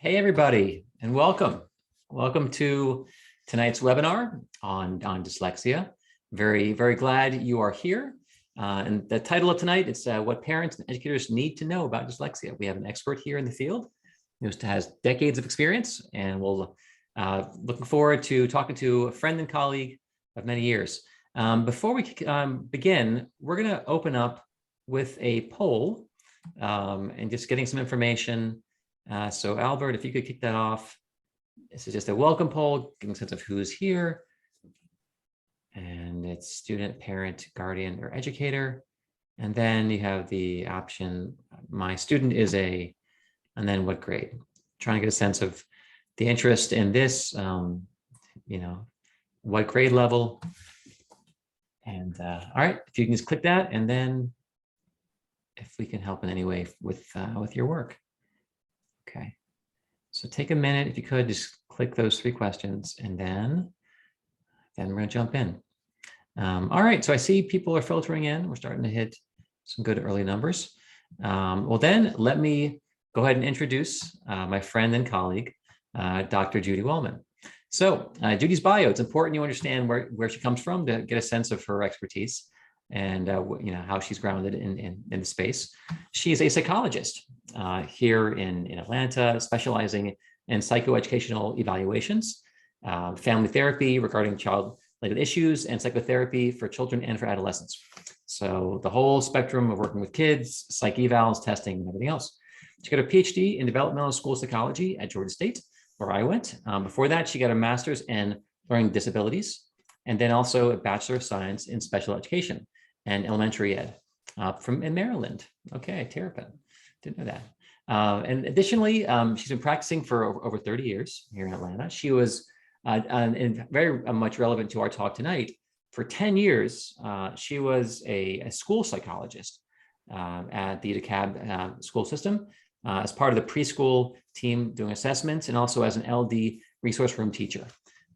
Hey, everybody, and welcome. Welcome to tonight's webinar on dyslexia. Very, very glad you are here. And the title of tonight is What Parents and Educators Need to Know About Dyslexia. We have an expert here in the field who has decades of experience, and we'll looking forward to talking to a friend and colleague of many years. Before we begin, we're going to open up with a poll and just getting some information. So Albert, if you could kick that off. This is just a welcome poll, giving a sense of who's here. And it's student, parent, guardian, or educator. And then you have the option, my student is a, and then what grade. Trying to get a sense of the interest in this, what grade level. And all right, if you can just click that, and then if we can help in any way with your work. Okay, so take a minute, if you could, just click those 3 questions, and then we're going to jump in. All right, so I see people are filtering in. We're starting to hit some good early numbers. Well, then let me go ahead and introduce my friend and colleague, Dr. Judy Wellman. So Judy's bio, it's important you understand where she comes from to get a sense of her expertise and how she's grounded in the space. She is a psychologist here in Atlanta, specializing in psychoeducational evaluations, family therapy regarding child-related issues, and psychotherapy for children and for adolescents. So the whole spectrum of working with kids, psych evals, testing, and everything else. She got a PhD in developmental school psychology at Georgia State, where I went. Before that, she got a master's in learning disabilities, and then also a Bachelor of Science in special education and elementary ed in Maryland. Okay, Terrapin, didn't know that. And additionally, she's been practicing for over 30 years here in Atlanta. She was and very much relevant to our talk tonight. For 10 years, she was a school psychologist at the DeKalb school system as part of the preschool team doing assessments, and also as an LD resource room teacher.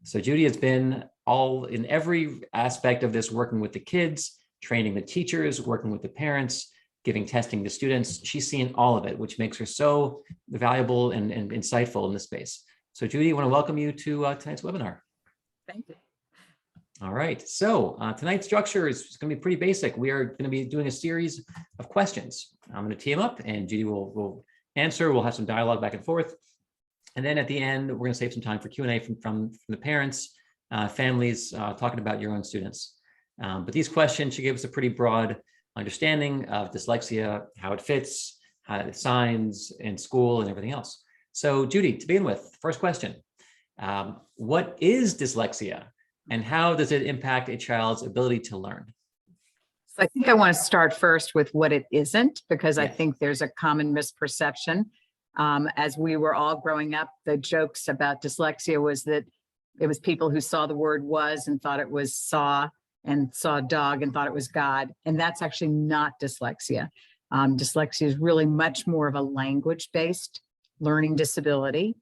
So Judy has been all in every aspect of this, working with the kids, training the teachers, working with the parents, giving testing to students. She's seen all of it, which makes her so valuable and insightful in this space. So Judy, I want to welcome you to tonight's webinar. Thank you. All right, so tonight's structure is going to be pretty basic. We are going to be doing a series of questions. I'm going to tee them up, and Judy will answer. We'll have some dialogue back and forth. And then at the end, we're going to save some time for Q&A from the parents, families, talking about your own students. But these questions should give us a pretty broad understanding of dyslexia, how it fits, how it signs in school, and everything else. So Judy, to begin with, first question, what is dyslexia, and how does it impact a child's ability to learn? So I think I want to start first with what it isn't, because I think there's a common misperception. As we were all growing up, the jokes about dyslexia was that it was people who saw the word was and thought it was saw, and saw dog and thought it was God. And that's actually not dyslexia. Dyslexia is really much more of a language-based learning disability.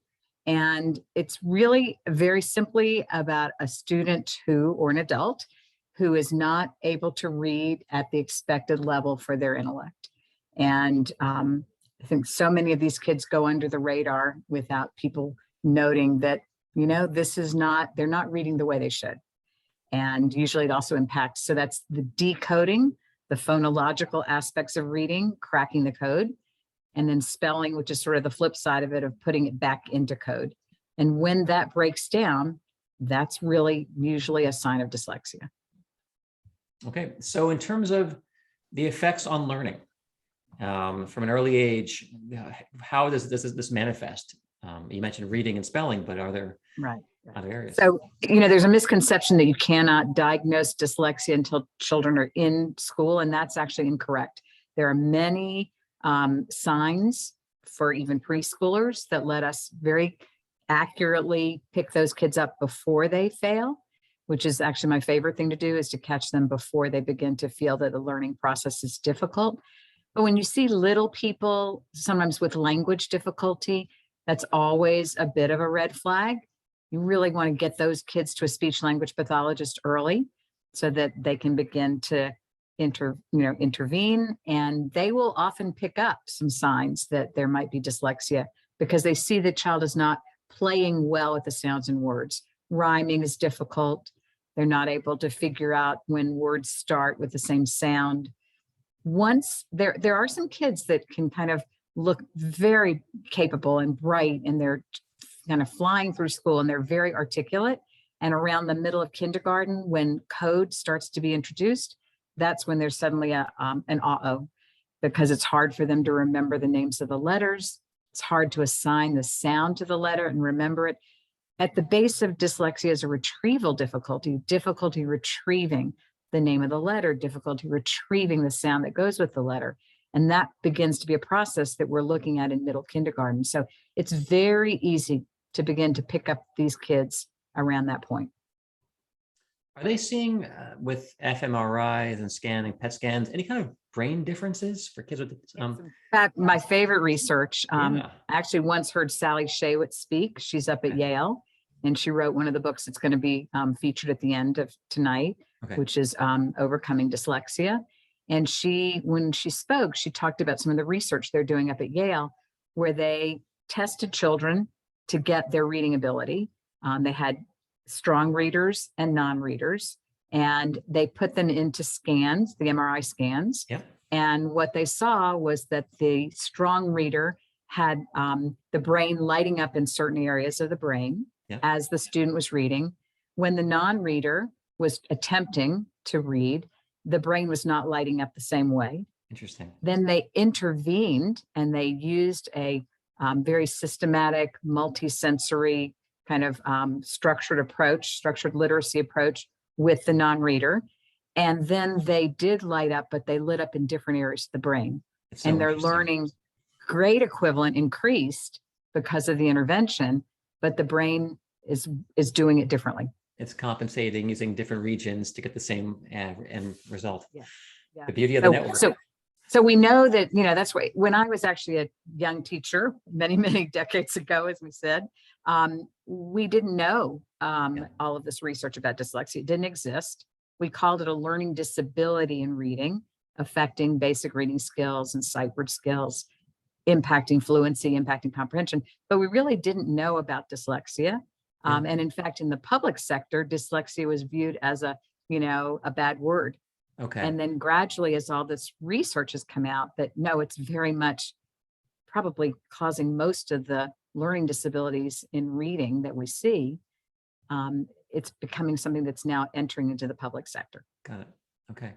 And it's really very simply about a student or an adult who is not able to read at the expected level for their intellect. And I think so many of these kids go under the radar without people noting that, they're not reading the way they should. And usually it also impacts, so that's the decoding, the phonological aspects of reading, cracking the code, and then spelling, which is sort of the flip side of it, of putting it back into code. And when that breaks down, that's really usually a sign of dyslexia. Okay, so in terms of the effects on learning from an early age, how does this manifest? You mentioned reading and spelling, but are there other areas? So, there's a misconception that you cannot diagnose dyslexia until children are in school, and that's actually incorrect. There are many signs for even preschoolers that let us very accurately pick those kids up before they fail, which is actually my favorite thing to do, is to catch them before they begin to feel that the learning process is difficult. But when you see little people, sometimes with language difficulty, that's always a bit of a red flag. You really want to get those kids to a speech language pathologist early so that they can begin to intervene, and they will often pick up some signs that there might be dyslexia because they see the child is not playing well with the sounds and words. Rhyming is difficult. They're not able to figure out when words start with the same sound. Once there are some kids that can kind of look very capable and bright, and they're kind of flying through school and they're very articulate. And around the middle of kindergarten, when code starts to be introduced, that's when there's suddenly an uh-oh, because it's hard for them to remember the names of the letters. It's hard to assign the sound to the letter and remember it. At the base of dyslexia is a retrieval difficulty retrieving the name of the letter, difficulty retrieving the sound that goes with the letter. And that begins to be a process that we're looking at in middle kindergarten. So it's very easy to begin to pick up these kids around that point. Are they seeing with fMRIs and scanning, PET scans, any kind of brain differences for kids with? In fact, my favorite research, I actually once heard Sally Shaywitz speak. She's up at Yale, and she wrote one of the books that's going to be featured at the end of tonight, which is Overcoming Dyslexia. And when she spoke, she talked about some of the research they're doing up at Yale, where they tested children to get their reading ability. They had strong readers and non-readers, and they put them into scans, the MRI scans. Yep. And what they saw was that the strong reader had the brain lighting up in certain areas of the brain as the student was reading. When the non-reader was attempting to read, the brain was not lighting up the same way. Interesting. Then they intervened and they used a very systematic, multisensory kind of structured literacy approach with the non-reader. And then they did light up, but they lit up in different areas of the brain. So and their learning grade equivalent increased because of the intervention, but the brain is doing it differently. It's compensating using different regions to get the same end result. Yeah. The beauty of the network. So we know that, that's why when I was actually a young teacher many, many decades ago, as we said, we didn't know all of this research about dyslexia. It didn't exist. We called it a learning disability in reading, affecting basic reading skills and sight word skills, impacting fluency, impacting comprehension. But we really didn't know about dyslexia. And in fact, in the public sector, dyslexia was viewed as a bad word. Okay. And then gradually, as all this research has come out, that no, it's very much probably causing most of the learning disabilities in reading that we see. It's becoming something that's now entering into the public sector. Got it. Okay.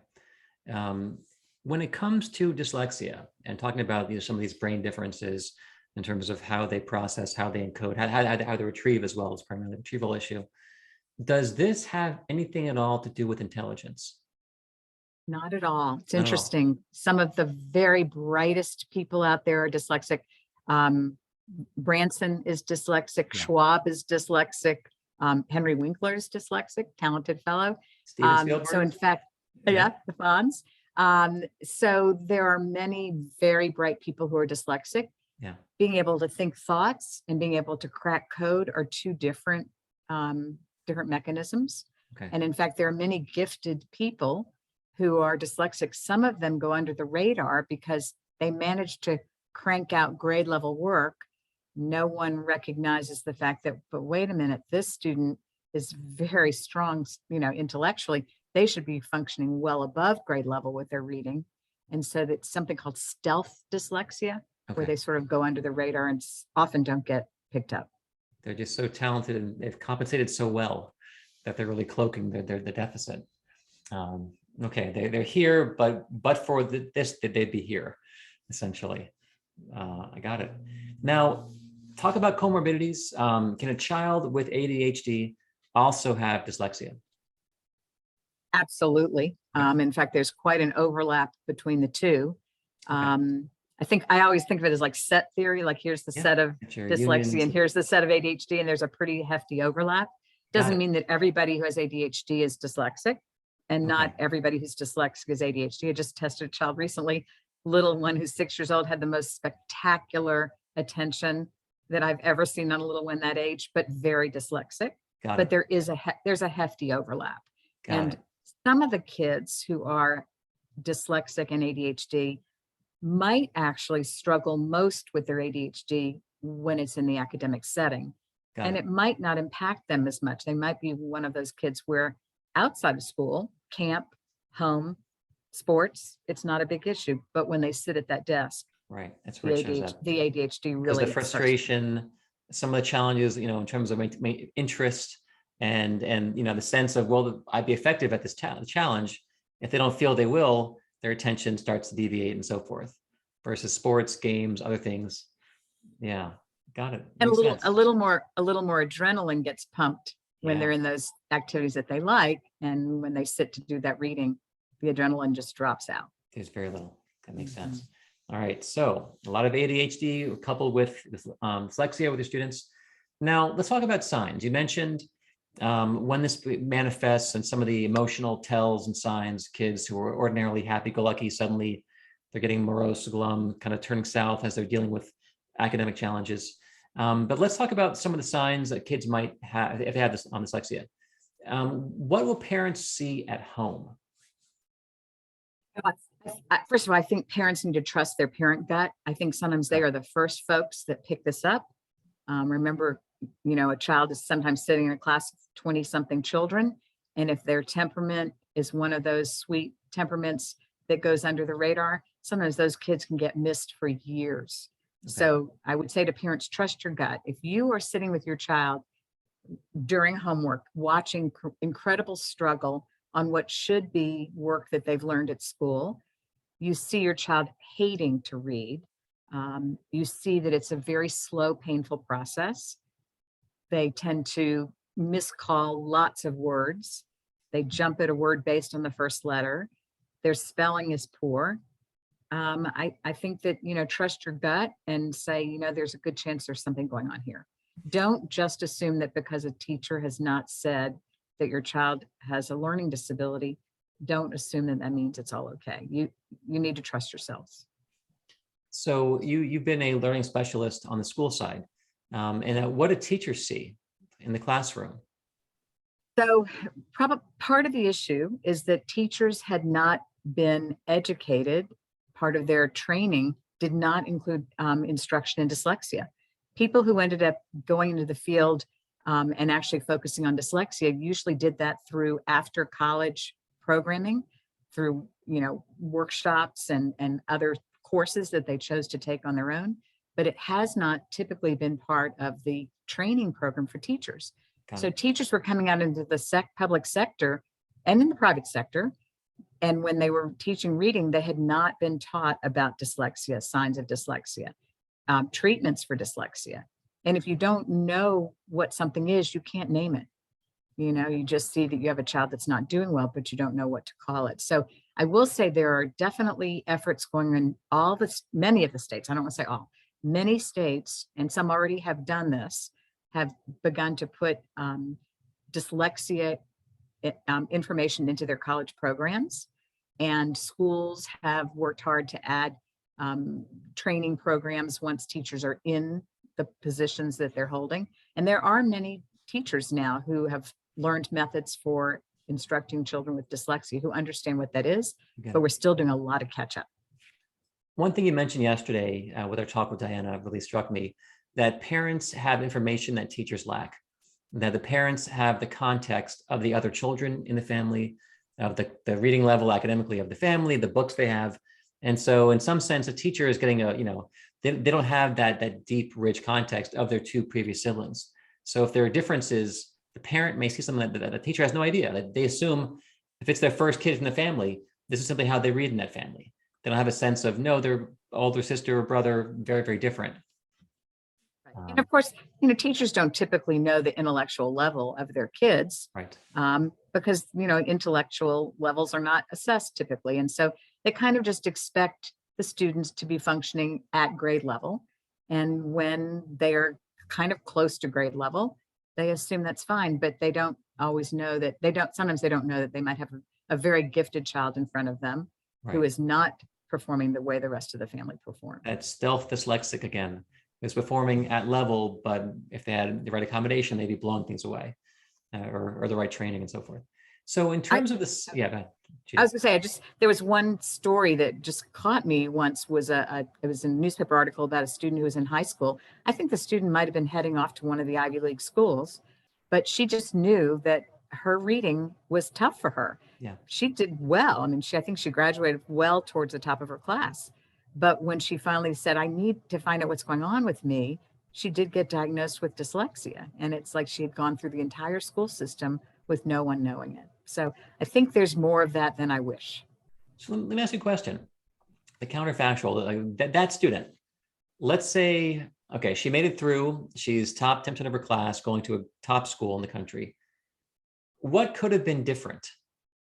When it comes to dyslexia and talking about some of these brain differences in terms of how they process, how they encode, how they retrieve as well as primarily the retrieval issue, does this have anything at all to do with intelligence? Not at all. It's interesting. Some of the very brightest people out there are dyslexic. Branson is dyslexic. Yeah. Schwab is dyslexic. Henry Winkler is dyslexic, talented fellow. So in fact, the Fonz. So there are many very bright people who are dyslexic. Yeah. Being able to think thoughts and being able to crack code are two different mechanisms. Okay. And in fact, there are many gifted people who are dyslexic. Some of them go under the radar because they manage to crank out grade level work. No one recognizes the fact that, but wait a minute, this student is very strong, intellectually. They should be functioning well above grade level with their reading. And so that's something called stealth dyslexia, where they sort of go under the radar and often don't get picked up. They're just so talented and they've compensated so well that they're really cloaking the deficit. Okay, they're here, but for this, they'd be here, essentially. I got it. Now, talk about comorbidities. Can a child with ADHD also have dyslexia? Absolutely. In fact, there's quite an overlap between the two. I always think of it as like set theory, like here's the set of dyslexia and here's the set of ADHD, and there's a pretty hefty overlap. Doesn't mean that everybody who has ADHD is dyslexic. And not everybody who's dyslexic is ADHD. I just tested a child recently, little one who's 6 years old, had the most spectacular attention that I've ever seen on a little one that age, but very dyslexic. But there's a hefty overlap. And some of the kids who are dyslexic and ADHD might actually struggle most with their ADHD when it's in the academic setting. Got And it. it might not impact them as much. They might be one of those kids where outside of school, camp, home, sports, it's not a big issue. But when they sit at that desk, Right. That's the where it shows ADHD, up. the ADHD Because the really starts. frustration, some of the challenges, in terms of interest and the sense of, well, I'd be effective at this challenge. If they don't feel they will, their attention starts to deviate and so forth. Versus sports, games, other things. Yeah, got it. And Makes sense. a little more adrenaline gets pumped when they're Yeah. in those activities that they like. And when they sit to do that reading, the adrenaline just drops out. There's very little. That makes sense. All right. So a lot of ADHD coupled with dyslexia with your students. Now let's talk about signs. You mentioned when this manifests and some of the emotional tells and signs, kids who are ordinarily happy-go-lucky, suddenly they're getting morose, glum, kind of turning south as they're dealing with academic challenges. But let's talk about some of the signs that kids might have if they have this on dyslexia. What will parents see at home? First of all, I think parents need to trust their parent gut. I think sometimes they are the first folks that pick this up. Remember, a child is sometimes sitting in a class of 20-something children. And if their temperament is one of those sweet temperaments that goes under the radar, sometimes those kids can get missed for years. Okay. So I would say to parents, trust your gut. If you are sitting with your child during homework, watching incredible struggle on what should be work that they've learned at school, you see your child hating to read. You see that it's a very slow, painful process. They tend to miscall lots of words. They jump at a word based on the first letter. Their spelling is poor. I think that, trust your gut and say, there's a good chance there's something going on here. Don't just assume that because a teacher has not said that your child has a learning disability, don't assume that that means it's all okay. You need to trust yourselves. So you've been a learning specialist on the school side. And what do teachers see in the classroom? So probably part of the issue is that teachers had not been educated. Part of their training did not include instruction in dyslexia. People who ended up going into the field and actually focusing on dyslexia usually did that through after college programming, through workshops and other courses that they chose to take on their own. But it has not typically been part of the training program for teachers. So teachers were coming out into the public sector and in the private sector. And when they were teaching reading, they had not been taught about dyslexia, signs of dyslexia, treatments for dyslexia. And if you don't know what something is, you can't name it. You just see that you have a child that's not doing well, but you don't know what to call it. So I will say there are definitely efforts going on many of the states. I don't want to say all, many states, and some already have done this, have begun to put dyslexia information into their college programs, and schools have worked hard to add training programs once teachers are in the positions that they're holding. And there are many teachers now who have learned methods for instructing children with dyslexia who understand what that is, but we're still doing a lot of catch up. One thing you mentioned yesterday with our talk with Diana really struck me, that parents have information that teachers lack, that the parents have the context of the other children in the family, of the reading level academically of the family, the books they have. And so in some sense, a teacher is getting they don't have that deep, rich context of their two previous siblings. So if there are differences, the parent may see something that the teacher has no idea, that they assume if it's their first kid in the family, this is simply how they read in that family. They don't have a sense of, no, their older sister or brother, very, very different. And of course, teachers don't typically know the intellectual level of their kids, right? Because, intellectual levels are not assessed typically. And so they kind of just expect the students to be functioning at grade level. And when they're kind of close to grade level, they assume that's fine, but they don't always know that sometimes they don't know that they might have a very gifted child in front of them who is not performing the way the rest of the family perform. That's stealth dyslexic again. Is performing at level, but if they had the right accommodation, they'd be blowing things away or the right training and so forth. So in terms of this, yeah, go ahead, I Judy. was gonna say, there was one story that just caught me once. Was it was a newspaper article about a student who was in high school. I think the student might have been heading off to one of the Ivy League schools, but she just knew that her reading was tough for her. Yeah. She did well. I mean, I think she graduated well towards the top of her class. But when she finally said, I need to find out what's going on with me, she did get diagnosed with dyslexia. And it's like she had gone through the entire school system with no one knowing it. So I think there's more of that than I wish. So let me ask you a question. The counterfactual, like that student, let's say, okay, she made it through. She's top 10% of her class, going to a top school in the country. What could have been different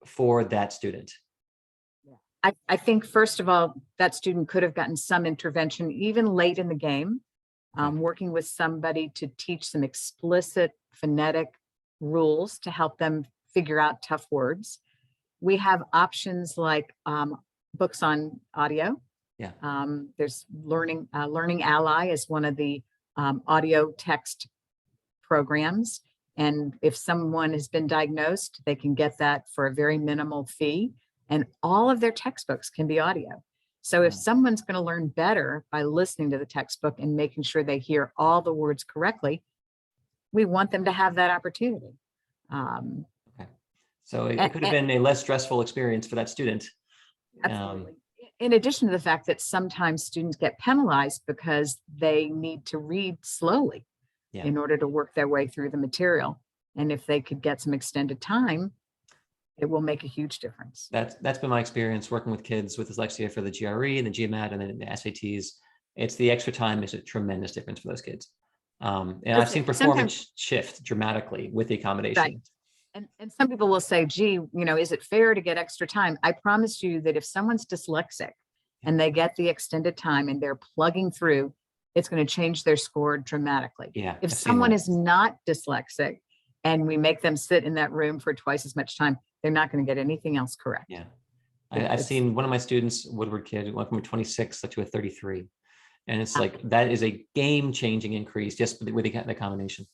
for that student? I think, first of all, that student could have gotten some intervention even late in the game, working with somebody to teach some explicit phonetic rules to help them figure out tough words. We have options like books on audio. Yeah. There's Learning Ally is one of the audio text programs. And if someone has been diagnosed, they can get that for a very minimal fee. And all of their textbooks can be audio. So if someone's going to learn better by listening to the textbook and making sure they hear all the words correctly, we want them to have that opportunity. Okay. So it could have been a less stressful experience for that student. Absolutely. In addition to the fact that sometimes students get penalized because they need to read slowly in order to work their way through the material. And if they could get some extended time, it will make a huge difference. That's been my experience working with kids with dyslexia for the GRE and the GMAT and then the SATs. It's the extra time makes a tremendous difference for those kids. And I've seen performance shift dramatically with the accommodation. Right. And some people will say, gee, is it fair to get extra time? I promise you that if someone's dyslexic and they get the extended time and they're plugging through, it's going to change their score dramatically. Yeah. If someone is not dyslexic and we make them sit in that room for twice as much time, they're not going to get anything else correct. Yeah. I've seen one of my students, Woodward kid, went from a 26 to a 33. And it's like, that is a game-changing increase just with the combination.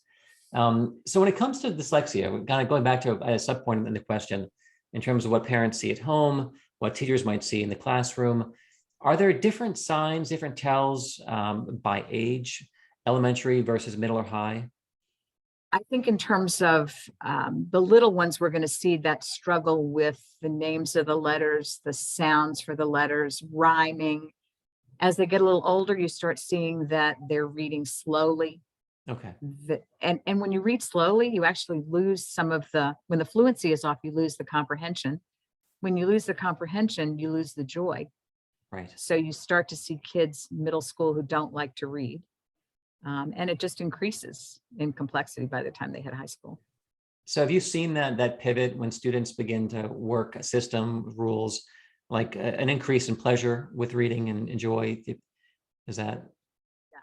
So when it comes to dyslexia, we're kind of going back to a sub-point in the question, in terms of what parents see at home, what teachers might see in the classroom, are there different signs, different tells by age, elementary versus middle or high? I think in terms of the little ones, we're going to see that struggle with the names of the letters, the sounds for the letters, rhyming. As they get a little older, you start seeing that they're reading slowly. Okay. And when you read slowly, you actually lose some of when the fluency is off, you lose the comprehension. When you lose the comprehension, you lose the joy. Right. So you start to see kids middle school who don't like to read. And it just increases in complexity by the time they hit high school. So have you seen that pivot when students begin to work a system, rules, like an increase in pleasure with reading and joy? Is that?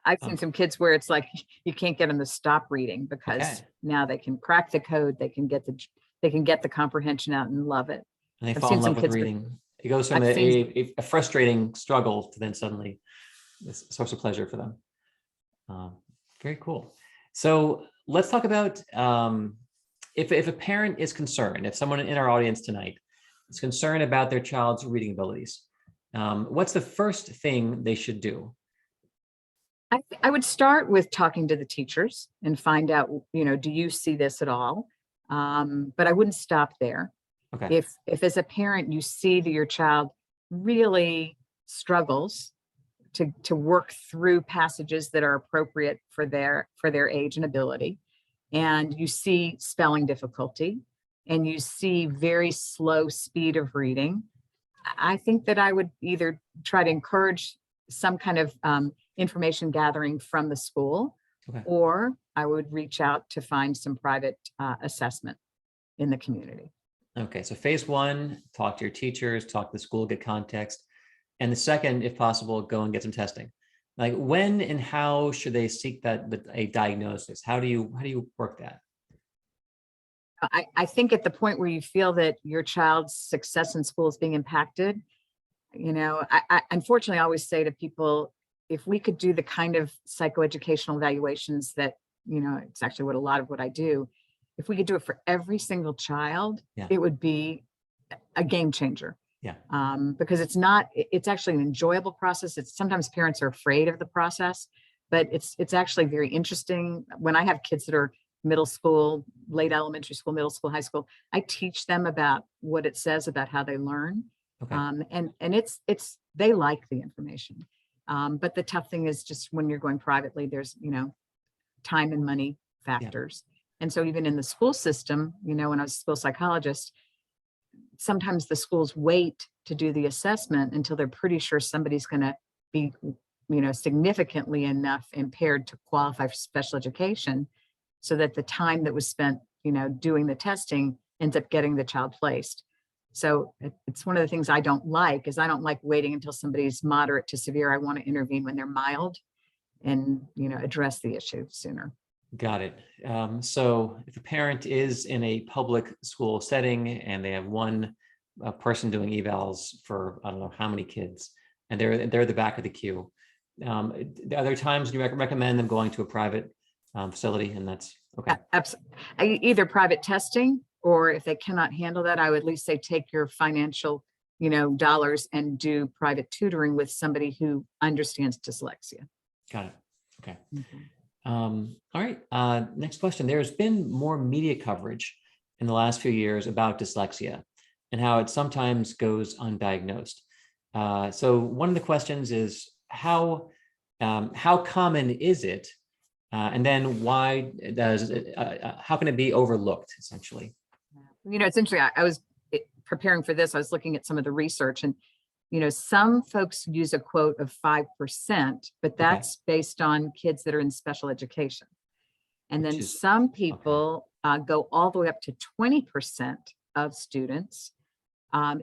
I've seen some kids where it's like you can't get them to stop reading because now they can crack the code, they can get the comprehension out and love it. And they fall in love with reading. It goes from a frustrating struggle to then suddenly this source of pleasure for them. Very cool. So let's talk about if a parent is concerned, if someone in our audience tonight is concerned about their child's reading abilities, what's the first thing they should do? I would start with talking to the teachers and find out, do you see this at all? But I wouldn't stop there. Okay. If as a parent you see that your child really struggles to work through passages that are appropriate for their age and ability, and you see spelling difficulty, and you see very slow speed of reading, I think that I would either try to encourage some kind of information gathering from the school, or I would reach out to find some private assessment in the community. Okay, so phase one, talk to your teachers, talk to the school, get context. And the second, if possible, go and get some testing. Like when and how should they seek a diagnosis? How do you work that? I think at the point where you feel that your child's success in school is being impacted, I unfortunately always say to people, if we could do the kind of psychoeducational evaluations that, it's actually a lot of what I do, if we could do it for every single child, Yeah. it would be a game changer. Yeah. Because it's actually an enjoyable process. It's sometimes parents are afraid of the process, but it's actually very interesting. When I have kids that are middle school, late elementary school, middle school, high school, I teach them about what it says about how they learn. Okay. And they like the information. But the tough thing is just when you're going privately, there's, time and money factors. And so even in the school system, when I was a school psychologist, sometimes the schools wait to do the assessment until they're pretty sure somebody's going to be, significantly enough impaired to qualify for special education, so that the time that was spent, doing the testing ends up getting the child placed. So it's one of the things I don't like waiting until somebody's moderate to severe. I want to intervene when they're mild and, address the issue sooner. Got it. So if a parent is in a public school setting and they have one person doing evals for, I don't know how many kids, and they're at the back of the queue, are there times you recommend them going to a private facility? And that's okay. Absolutely. Either private testing, or if they cannot handle that, I would at least say take your financial, dollars and do private tutoring with somebody who understands dyslexia. Got it. Okay. Mm-hmm. All right. Next question. There's been more media coverage in the last few years about dyslexia and how it sometimes goes undiagnosed. So one of the questions is how common is it? And then why does it, how can it be overlooked essentially? It's interesting. I was preparing for this. I was looking at some of the research, and some folks use a quote of 5%, but that's based on kids that are in special education. And then some people go all the way up to 20% of students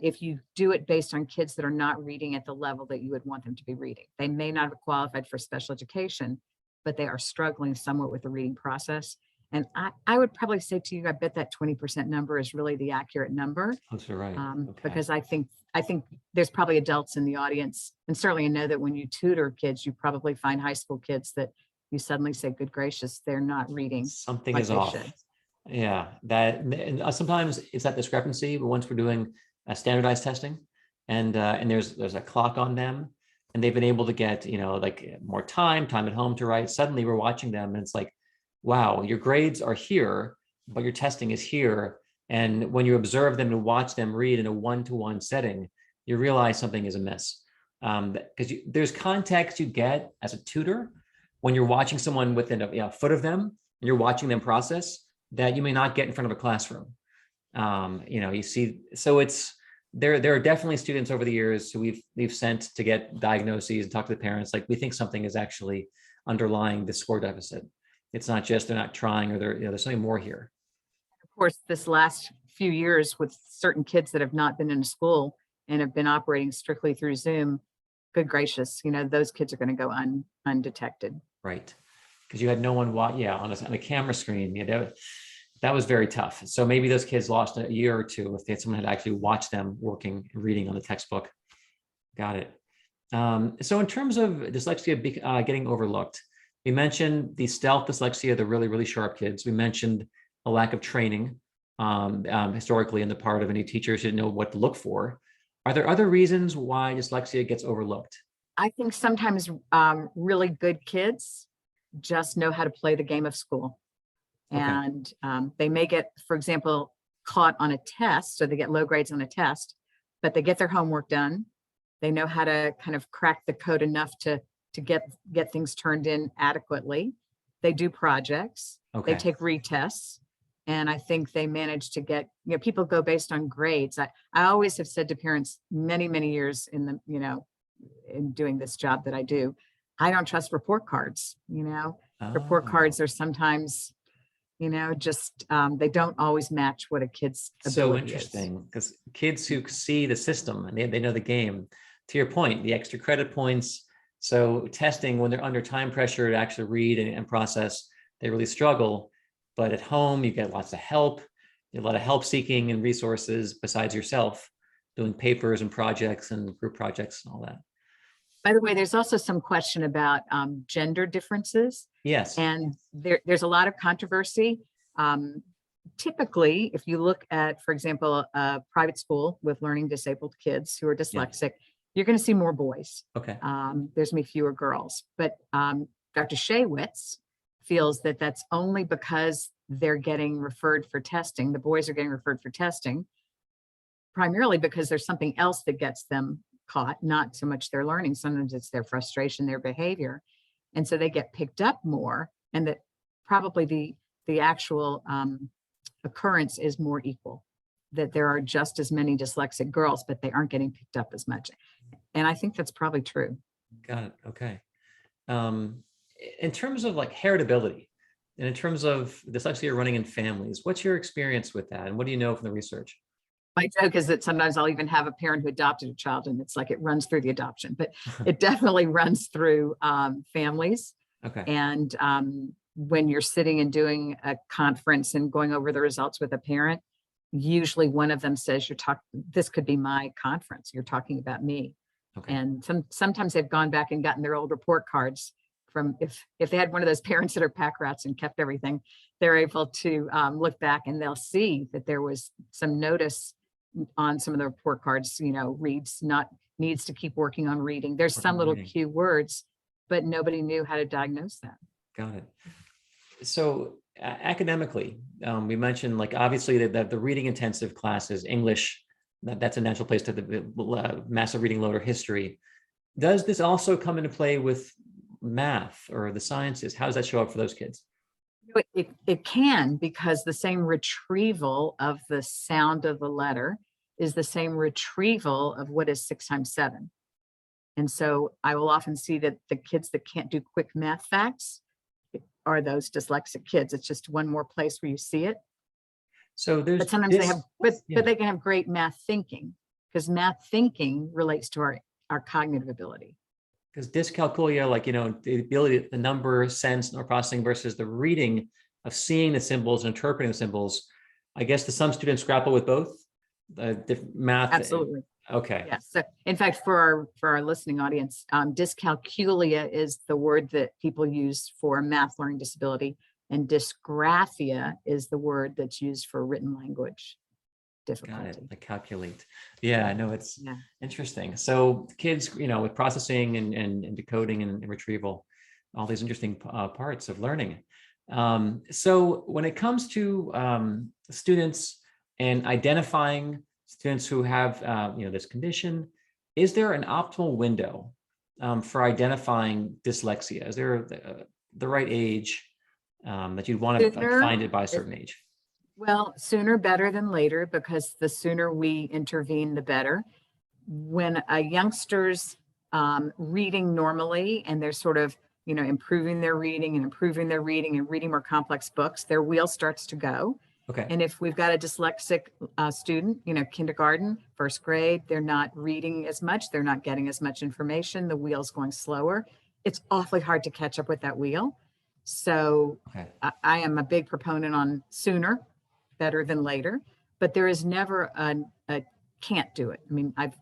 if you do it based on kids that are not reading at the level that you would want them to be reading. They may not have qualified for special education, but they are struggling somewhat with the reading process. And I would probably say to you, I bet that 20% number is really the accurate number. That's right. Because I think there's probably adults in the audience, and certainly I know that when you tutor kids, you probably find high school kids that you suddenly say, good gracious, they're not reading. Something like is off. should. Yeah, and sometimes it's that discrepancy, but once we're doing standardized testing and there's a clock on them and they've been able to get, like more time at home to write, suddenly we're watching them and it's like, wow, your grades are here, but your testing is here. And when you observe them and watch them read in a one-to-one setting, you realize something is amiss. Because there's context you get as a tutor when you're watching someone within a foot of them and you're watching them process that you may not get in front of a classroom. You see, so there are definitely students over the years who we've sent to get diagnoses and talk to the parents, like we think something is actually underlying the score deficit. It's not just they're not trying or there's something more here. Of course, this last few years with certain kids that have not been in a school and have been operating strictly through Zoom, good gracious, those kids are going to go undetected. Right. Because you had no one on a camera screen. That was very tough. So maybe those kids lost a year or two if someone had actually watched them working and reading on the textbook. Got it. So in terms of dyslexia getting overlooked, we mentioned the stealth dyslexia, the really, really sharp kids. We mentioned a lack of training historically on the part of any teachers who didn't know what to look for. Are there other reasons why dyslexia gets overlooked? I think sometimes really good kids just know how to play the game of school. And they may get, for example, caught on a test, so they get low grades on a test, but they get their homework done. They know how to kind of crack the code enough to get things turned in adequately. They do projects, they take retests, and I think they manage to get, people go based on grades. I always have said to parents many, many years in doing this job that I do, I don't trust report cards. Report cards are sometimes, just they don't always match what a kid's ability so interesting, because kids who see the system and they know the game, to your point, the extra credit points. So testing, when they're under time pressure to actually read and process, they really struggle. But at home, you get lots of help, a lot of help seeking and resources besides yourself, doing papers and projects and group projects and all that. By the way, there's also some question about gender differences. Yes. And there's a lot of controversy. typically, if you look at, for example, a private school with learning disabled kids who are Yeah. dyslexic, you're going to see more boys. Okay. There's going to be fewer girls. But Dr. Shaywitz feels that that's only because they're getting referred for testing. The boys are getting referred for testing, primarily because there's something else that gets them caught, not so much their learning. Sometimes it's their frustration, their behavior. And so they get picked up more, and that probably the actual occurrence is more equal, that there are just as many dyslexic girls, but they aren't getting picked up as much. And I think that's probably true. Got it. Okay. In terms of like heritability, and in terms of dyslexia running in families, what's your experience with that? And what do you know from the research? My joke is that sometimes I'll even have a parent who adopted a child, and it's like it runs through the adoption, but it definitely runs through families. Okay. And when you're sitting and doing a conference and going over the results with a parent, usually one of them says, this could be my conference. You're talking about me. Okay. And sometimes they've gone back and gotten their old report cards from, if they had one of those parents that are pack rats and kept everything, they're able to look back and they'll see that there was some notice on some of the report cards, needs to keep working on reading. There's some little cue words, but nobody knew how to diagnose that. Got it. So academically, we mentioned like obviously that the reading intensive classes, English, that's a natural place to the massive reading load or history. Does this also come into play with math or the sciences? How does that show up for those kids? It can, because the same retrieval of the sound of the letter is the same retrieval of what is 6 times 7. And so I will often see that the kids that can't do quick math facts are those dyslexic kids. It's just one more place where you see it. So but sometimes they have, but they can have great math thinking, because math thinking relates to our cognitive ability. Because dyscalculia, like, the ability, the number, sense, or processing versus the reading of seeing the symbols and interpreting the symbols, I guess some students grapple with both different math. Absolutely. Okay. Yes. So in fact, for our listening audience, dyscalculia is the word that people use for math learning disability, and dysgraphia is the word that's used for written language difficulty. Got it. I calculate. Yeah, I know it's interesting. So kids, with processing and decoding and retrieval, all these interesting parts of learning. So when it comes to students and identifying students who have, this condition, is there an optimal window for identifying dyslexia? Is there the right age that you'd want to find it by a certain age? Well, sooner better than later, because the sooner we intervene, the better. When a youngster's reading normally and they're sort of, improving their reading and reading more complex books, their wheel starts to go. Okay. And if we've got a dyslexic student, kindergarten, first grade, they're not reading as much, they're not getting as much information, the wheel's going slower. It's awfully hard to catch up with that wheel. So I am a big proponent on sooner better than later, but there is never a can't do it. I mean, I've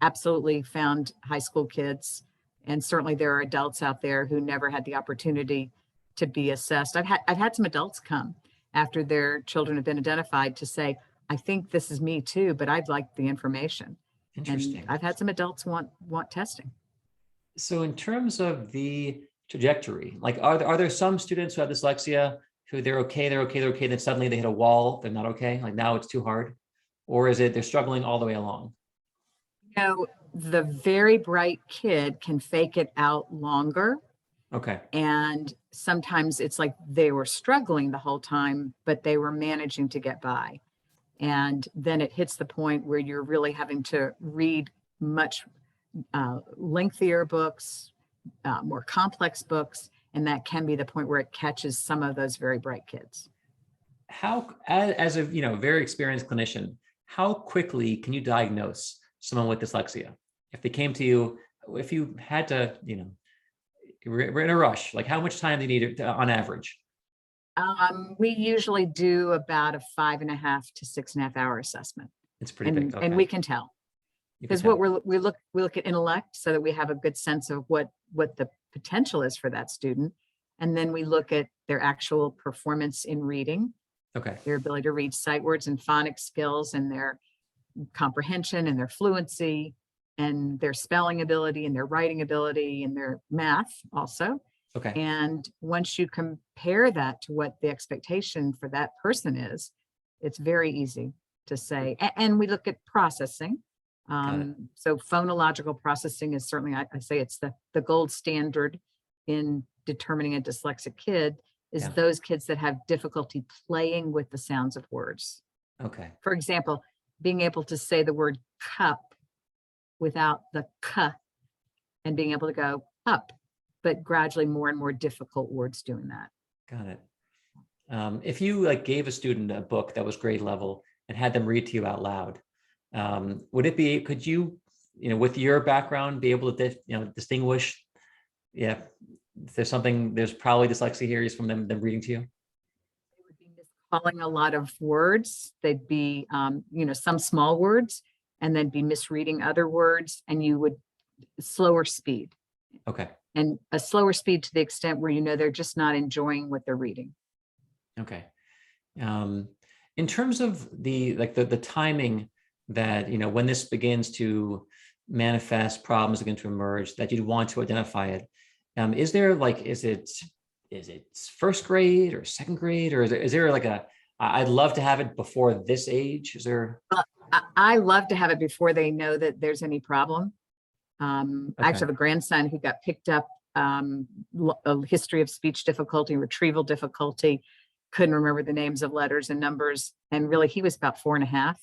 absolutely found high school kids, and certainly there are adults out there who never had the opportunity to be assessed. I've had some adults come after their children have been identified to say, I think this is me too, but I'd like the information. Interesting. And I've had some adults want testing. So in terms of the trajectory, like are there some students who have dyslexia who they're okay, then suddenly they hit a wall, they're not okay, like now it's too hard? Or is it they're struggling all the way along? The very bright kid can fake it out longer. Okay. And sometimes it's like they were struggling the whole time, but they were managing to get by. And then it hits the point where you're really having to read much lengthier books, more complex books. And that can be the point where it catches some of those very bright kids. How, as a very experienced clinician, how quickly can you diagnose someone with dyslexia? If they came to you, if you had to, we're in a rush, like how much time do you need on average? We usually do about a 5.5 to 6.5 hour assessment. It's pretty big. Okay. And we can tell. Because what we look at intellect so that we have a good sense of what the potential is for that student. And then we look at their actual performance in reading. Okay. their ability to read sight words and phonics skills, and their comprehension and their fluency and their spelling ability and their writing ability and their math also. Okay. And once you compare that to what the expectation for that person is, it's very easy to say. And we look at processing. Got it. So phonological processing is certainly, I say it's the gold standard in determining a dyslexic kid, is Yeah. those kids that have difficulty playing with the sounds of words. Okay. For example, being able to say the word cup without the k, and being able to go up, but gradually more and more difficult words doing that. Got it. If you like gave a student a book that was grade level and had them read to you out loud, would it be, could you, with your background, be able to, distinguish, if there's something, there's probably dyslexia here is from them reading to you? They would be miscalling a lot of words. They'd be, some small words, and then be misreading other words, and you would slower speed. Okay. And a slower speed to the extent where they're just not enjoying what they're reading. Okay. In terms of the timing that, when this begins to manifest, problems begin to emerge, that you'd want to identify it, is there is it first grade or second grade, or is there like I'd love to have it before this age? Is there? I love to have it before they know that there's any problem. I actually have a grandson who got picked up a history of speech difficulty, retrieval difficulty, couldn't remember the names of letters and numbers. And really, he was about 4.5.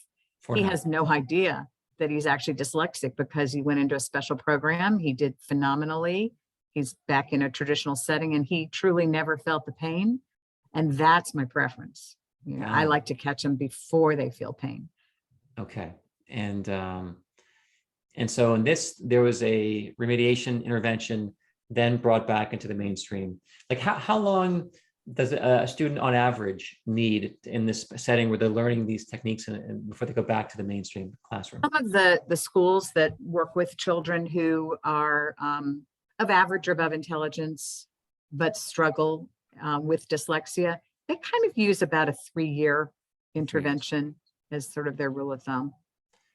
He has no idea that he's actually dyslexic because he went into a special program. He did phenomenally. He's back in a traditional setting, and he truly never felt the pain. And that's my preference. I like to catch them before they feel pain. Okay. And so in this, there was a remediation intervention, then brought back into the mainstream. Like how long does a student on average need in this setting where they're learning these techniques and before they go back to the mainstream classroom? Some of the schools that work with children who are of average or above intelligence, but struggle with dyslexia, they kind of use about a 3-year intervention as sort of their rule of thumb.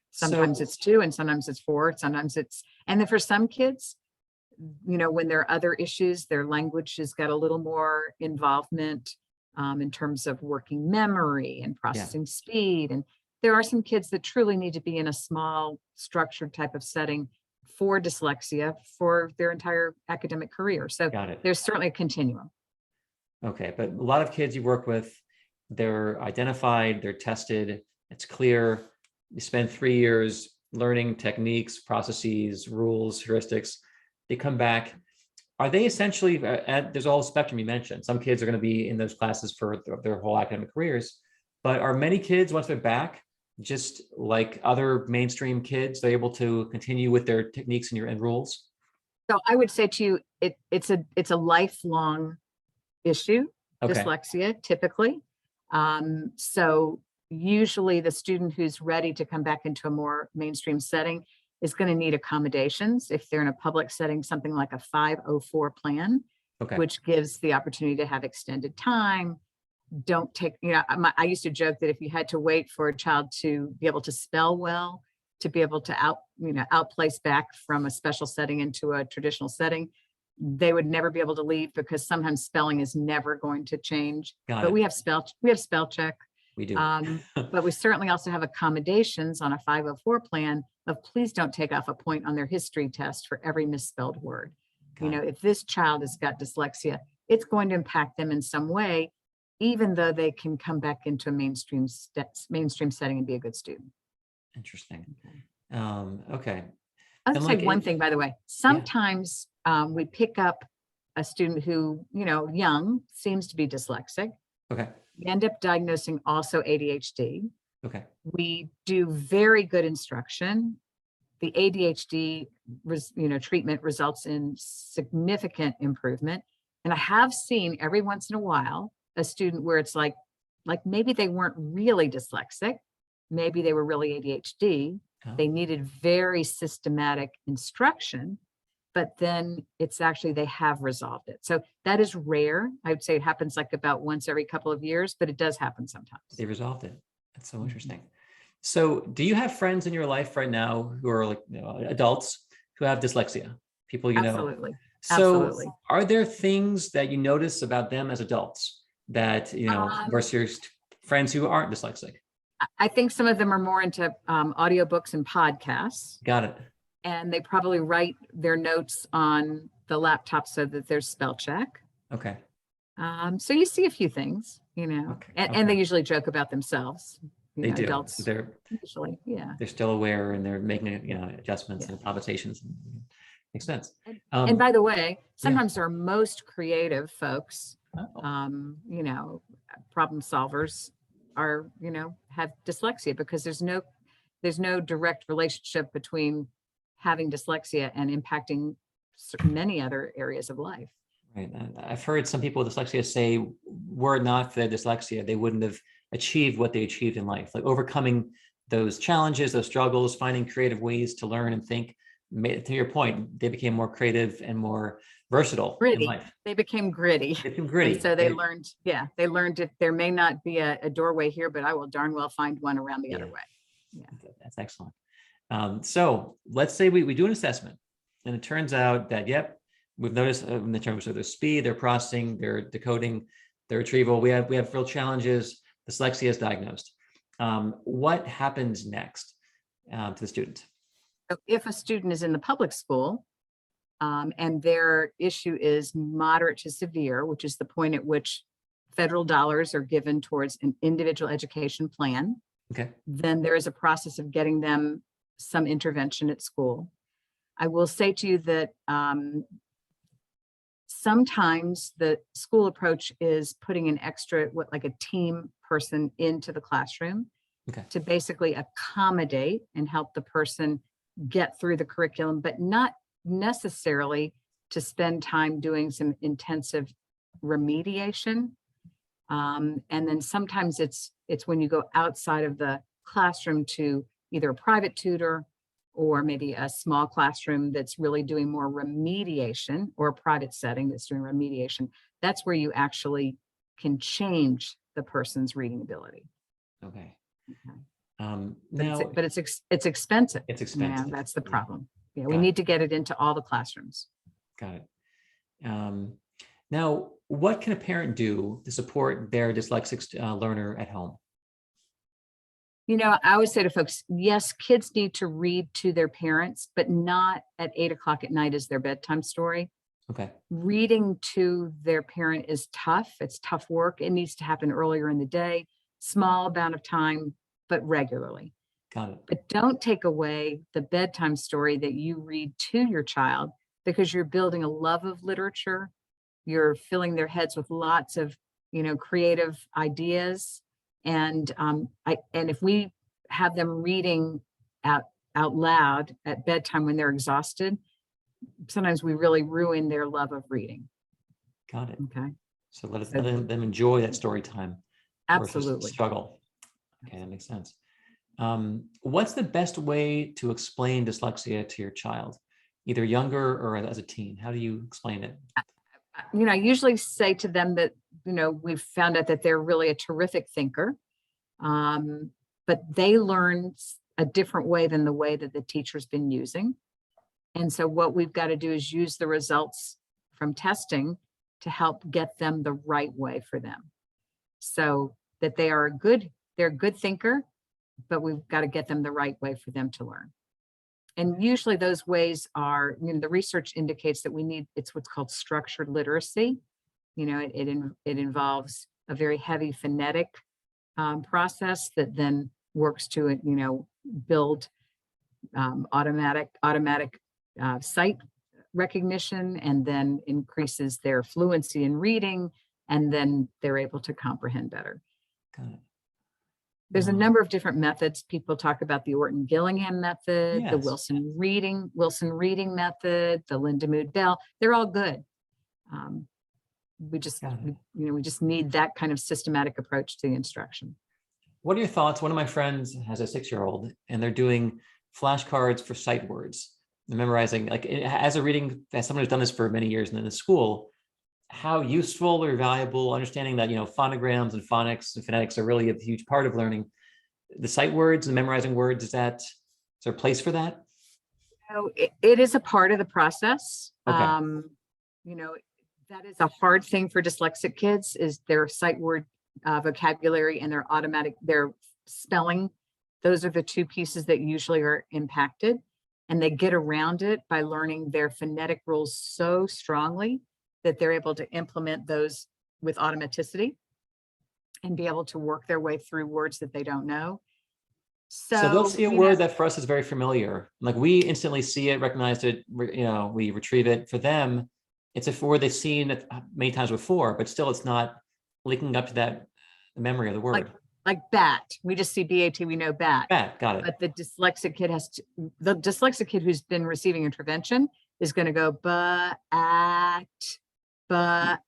Sometimes it's 2, and sometimes it's 4, sometimes and then for some kids, when there are other issues, their language has got a little more involvement in terms of working memory and processing speed. And there are some kids that truly need to be in a small, structured type of setting for dyslexia for their entire academic career. So there's certainly a continuum. Okay, but a lot of kids you work with, they're identified, they're tested, it's clear. You spend 3 years learning techniques, processes, rules, heuristics. They come back. Are they essentially, there's all the spectrum you mentioned. Some kids are going to be in those classes for their whole academic careers, but are many kids, once they're back, just like other mainstream kids, they're able to continue with their techniques and rules? So I would say to you, it's a lifelong issue, dyslexia, typically. So usually the student who's ready to come back into a more mainstream setting is going to need accommodations. If they're in a public setting, something like a 504 plan, which gives the opportunity to have extended time. Don't take, I used to joke that if you had to wait for a child to be able to spell well, to be able to outplace back from a special setting into a traditional setting, they would never be able to leave, because sometimes spelling is never going to change. But we have spell check. We do. But we certainly also have accommodations on a 504 plan of please don't take off a point on their history test for every misspelled word. If this child has got dyslexia, it's going to impact them in some way, even though they can come back into a mainstream setting and be a good student. Interesting. Okay. I'll say one thing, by the way. Sometimes we pick up a student who, young, seems to be dyslexic. Okay. We end up diagnosing also ADHD. Okay. We do very good instruction. The ADHD, treatment results in significant improvement. And I have seen every once in a while a student where it's like maybe they weren't really dyslexic, maybe they were really ADHD. They needed very systematic instruction, but then it's actually, they have resolved it. So that is rare. I would say it happens like about once every couple of years, but it does happen sometimes. They resolved it. That's so interesting. So do you have friends in your life right now who are like, adults who have dyslexia? People you know? Absolutely. So Absolutely. are there things that you notice about them as adults that, versus your friends who aren't dyslexic? I think some of them are more into audiobooks and podcasts, Got it. and they probably write their notes on the laptop so that there's spell check. Okay. So you see a few things, Okay. and they usually joke about themselves. They do. Adults They're usually, yeah. They're still aware and they're making, adjustments and conversations. Makes sense. And by the way, sometimes our most creative folks, Oh, problem solvers are, have dyslexia, because there's no direct relationship between having dyslexia and impacting many other areas of life. right. I've heard some people with dyslexia say, were it not for their dyslexia, they wouldn't have achieved what they achieved in life, like overcoming those challenges, those struggles, finding creative ways to learn and think. To your point, they became more creative and more versatile in life. They became gritty. They became gritty. And so they learned if there may not be a doorway here, but I will darn well find one around the other way. Yeah. That's excellent. So let's say we do an assessment and it turns out that, yep, we've noticed in the terms of their speed, their processing, their decoding, their retrieval, we have real challenges. Dyslexia is diagnosed. What happens next to the student? So if a student is in the public school and their issue is moderate to severe, which is the point at which federal dollars are given towards an individual education plan, okay, then there is a process of getting them some intervention at school. I will say to you that sometimes the school approach is putting an extra, like a team person into the classroom to basically accommodate and help the person get through the curriculum, but not necessarily to spend time doing some intensive remediation. And then sometimes it's when you go outside of the classroom to either a private tutor or maybe a small classroom that's really doing more remediation, or a private setting that's doing remediation. That's where you actually can change the person's reading ability. Okay. Now, but it's expensive. It's expensive. That's the problem. Yeah, we need to get it into all the classrooms. Got it. Now, what can a parent do to support their dyslexic learner at home? I always say to folks, yes, kids need to read to their parents, but not at 8 o'clock at night as their bedtime story. Okay. Reading to their parent is tough. It's tough work. It needs to happen earlier in the day, small amount of time, but regularly. Got it. But don't take away the bedtime story that you read to your child, because you're building a love of literature. You're filling their heads with lots of, creative ideas. And if we have them reading out loud at bedtime when they're exhausted, sometimes we really ruin their love of reading. Got it. Okay. So let them enjoy that story time. Absolutely. Struggle. Okay, that makes sense. What's the best way to explain dyslexia to your child, either younger or as a teen? How do you explain it? I usually say to them that, we've found out that they're really a terrific thinker, but they learn a different way than the way that the teacher's been using. And so what we've got to do is use the results from testing to help get them the right way for them, so that they're a good thinker, but we've got to get them the right way for them to learn. And usually those ways are, the research indicates that it's what's called structured literacy. It involves a very heavy phonetic process that then works to, build automatic sight recognition, and then increases their fluency in reading, and then they're able to comprehend better. Got it. There's a number of different methods. People talk about the Orton-Gillingham method, the Wilson reading method, the Lindemood-Bell. They're all good. We just need that kind of systematic approach to the instruction. What are your thoughts? One of my friends has a 6-year-old and they're doing flashcards for sight words. the memorizing, like as someone who's done this for many years and in the school, how useful or valuable understanding that, phonograms and phonics and phonetics are really a huge part of learning the sight words and memorizing words. Is there a place for that? So it is a part of the process. Okay. That is a hard thing for dyslexic kids, is their sight word vocabulary and their spelling. Those are the two pieces that usually are impacted, and they get around it by learning their phonetic rules so strongly that they're able to implement those with automaticity and be able to work their way through words that they don't know. So they'll see a word that for us is very familiar. Like we instantly see it, recognize it, we retrieve it. For them, it's a word they've seen it many times before, but still it's not linking up to that memory of the word. Like bat. We just see BAT, we know bat. Bat, got it. But the dyslexic kid who's been receiving intervention is going to go bat, bat,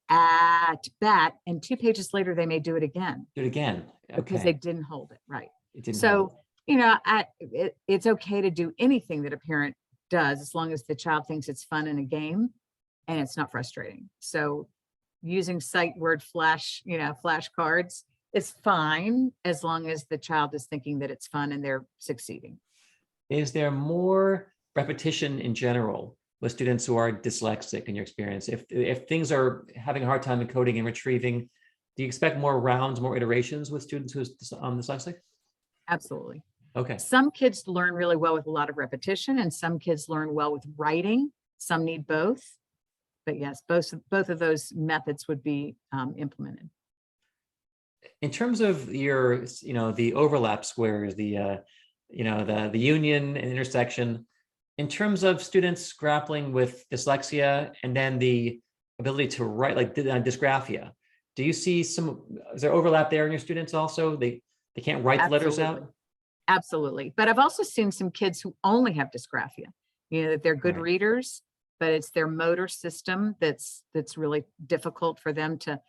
and 2 pages later they may do it again. Do it again. Okay. Because they didn't hold it right. So, it's okay to do anything that a parent does as long as the child thinks it's fun and a game and it's not frustrating. So using sight word flashcards is fine as long as the child is thinking that it's fun and they're succeeding. Is there more repetition in general with students who are dyslexic in your experience? If things are having a hard time encoding and retrieving, do you expect more rounds, more iterations with students who are dyslexic? Absolutely. Okay. Some kids learn really well with a lot of repetition, and some kids learn well with writing. Some need both. But yes, both of those methods would be implemented. In terms of your, the overlap squares, the union and intersection, in terms of students grappling with dyslexia and then the ability to write, like dysgraphia, do you see is there overlap there in your students also? They can't write the letters out? Absolutely. But I've also seen some kids who only have dysgraphia, that they're good readers, but it's their motor system that's really difficult for them to,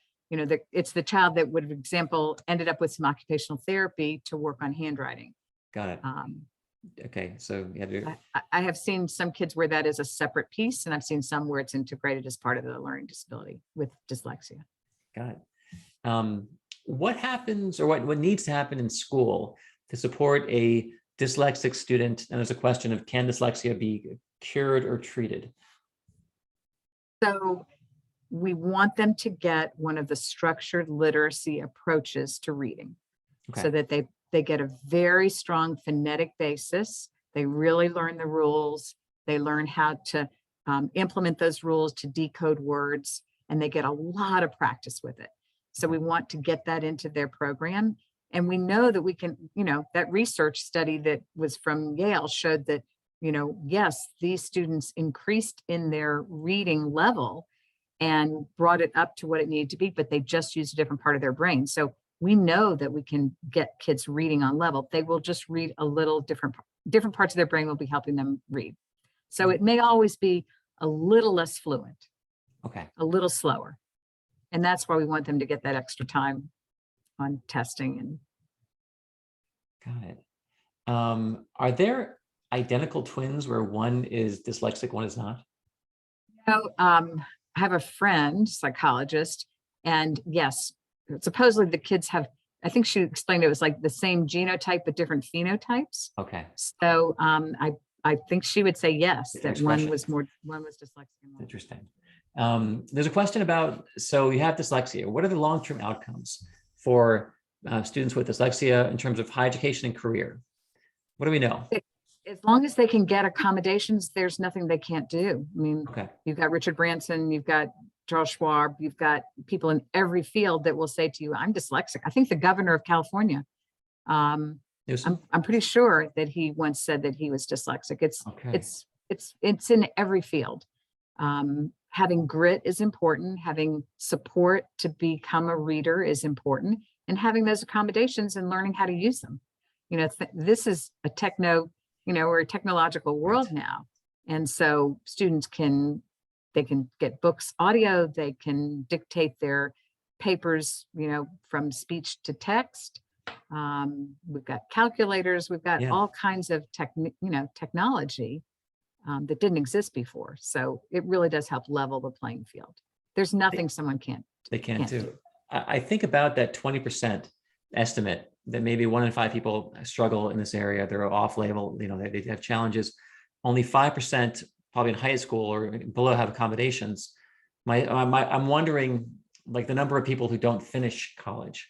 it's the child that would, for example, ended up with some occupational therapy to work on handwriting. Got it. Okay. So I have seen some kids where that is a separate piece, and I've seen some where it's integrated as part of the learning disability with dyslexia. Got it. What happens, or what needs to happen in school to support a dyslexic student? And there's a question of, can dyslexia be cured or treated? So we want them to get one of the structured literacy approaches to reading, so that they get a very strong phonetic basis. They really learn the rules. They learn how to implement those rules to decode words, and they get a lot of practice with it. So we want to get that into their program. And we know that we can, that research study that was from Yale showed that, yes, these students increased in their reading level and brought it up to what it needed to be, but they just used a different part of their brain. So we know that we can get kids reading on level. They will just read a little different parts of their brain will be helping them read. So it may always be a little less fluent, a little slower. And that's why we want them to get that extra time on testing. And got it. Are there identical twins where one is dyslexic, one is not? I have a friend, psychologist, and yes, supposedly the kids have, I think she explained it was like the same genotype but different phenotypes. Okay. So I think she would say yes, that one was dyslexic. Interesting. There's a question about, so you have dyslexia. What are the long-term outcomes for students with dyslexia in terms of higher education and career? What do we know? As long as they can get accommodations, there's nothing they can't do. I mean, you've got Richard Branson, you've got Charles Schwab, you've got people in every field that will say to you, I'm dyslexic. I think the governor of California, I'm pretty sure that he once said that he was dyslexic. It's in every field. Having grit is important. Having support to become a reader is important, and having those accommodations and learning how to use them. This is a we're a technological world now. And so students they can get books, audio, they can dictate their papers, from speech to text. We've got calculators, we've got all kinds of technology that didn't exist before. So it really does help level the playing field. There's nothing someone They can't do. do. I think about that 20% estimate that maybe 1 in 5 people struggle in this area. They're off label, they have challenges. Only 5% probably in high school or below have accommodations. I'm wondering, like, the number of people who don't finish college,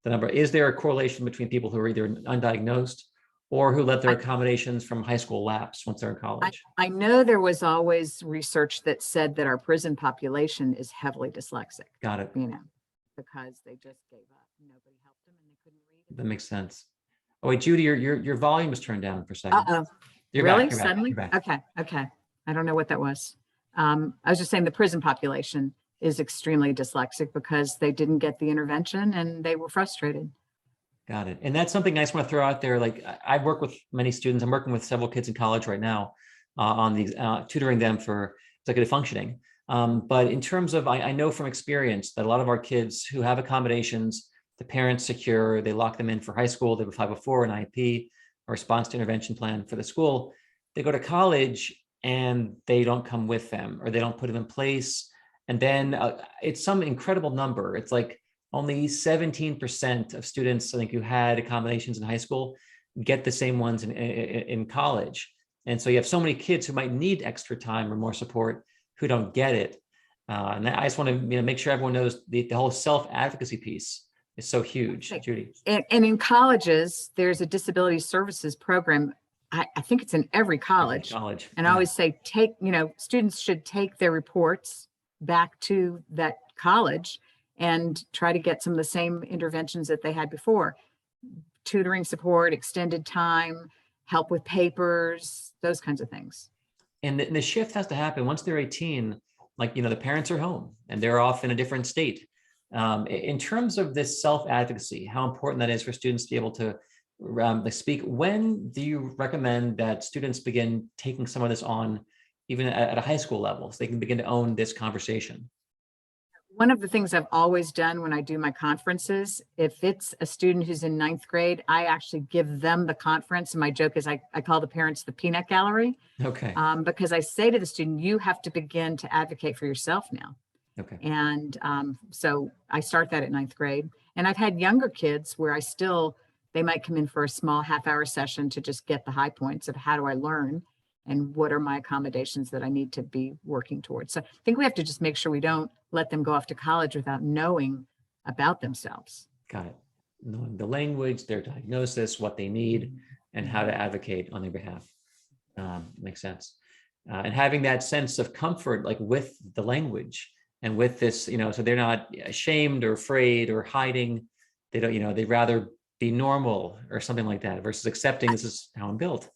is there a correlation between people who are either undiagnosed or who let their accommodations from high school lapse once they're in college? I know there was always research that said that our prison population is heavily dyslexic. Got it. Because they just gave up. Nobody helped them and they couldn't read. That makes sense. Oh wait, Judy, your volume was turned down for a second. Uh-oh. You're really? back, Suddenly? you're back. Okay. I don't know what that was. I was just saying the prison population is extremely dyslexic because they didn't get the intervention and they were frustrated. Got it. And that's something I just want to throw out there. Like, I work with many students. I'm working with several kids in college right now on these, tutoring them for executive functioning. But in terms of, I know from experience that a lot of our kids who have accommodations, the parents secure, they lock them in for high school, they have a 504, an IEP, a response to intervention plan for the school. They go to college and they don't come with them, or they don't put them in place. And then it's some incredible number. It's like only 17% of students, I think, who had accommodations in high school get the same ones in college. And so you have so many kids who might need extra time or more support who don't get it. And I just want to make sure everyone knows the whole self-advocacy piece is so huge, Judy. And in colleges, there's a disability services program. I think it's in every college. And I always say, students should take their reports back to that college and try to get some of the same interventions that they had before. Tutoring support, extended time, help with papers, those kinds of things. And the shift has to happen once they're 18, like, the parents are home and they're off in a different state. In terms of this self-advocacy, how important that is for students to be able to speak, when do you recommend that students begin taking some of this on, even at a high school level, so they can begin to own this conversation? One of the things I've always done when I do my conferences, if it's a student who's in 9th grade, I actually give them the conference. And my joke is I call the parents the peanut gallery. Okay. Because I say to the student, you have to begin to advocate for yourself now. Okay. And so I start that at 9th grade. And I've had younger kids where they might come in for a small half-hour session to just get the high points of how do I learn and what are my accommodations that I need to be working towards. So I think we have to just make sure we don't let them go off to college without knowing about themselves. Got it. Knowing the language, their diagnosis, what they need, and how to advocate on their behalf. Makes sense. And having that sense of comfort, like with the language and with this, so they're not ashamed or afraid or hiding. They don't, they'd rather be normal or something like that versus accepting this is how I'm built.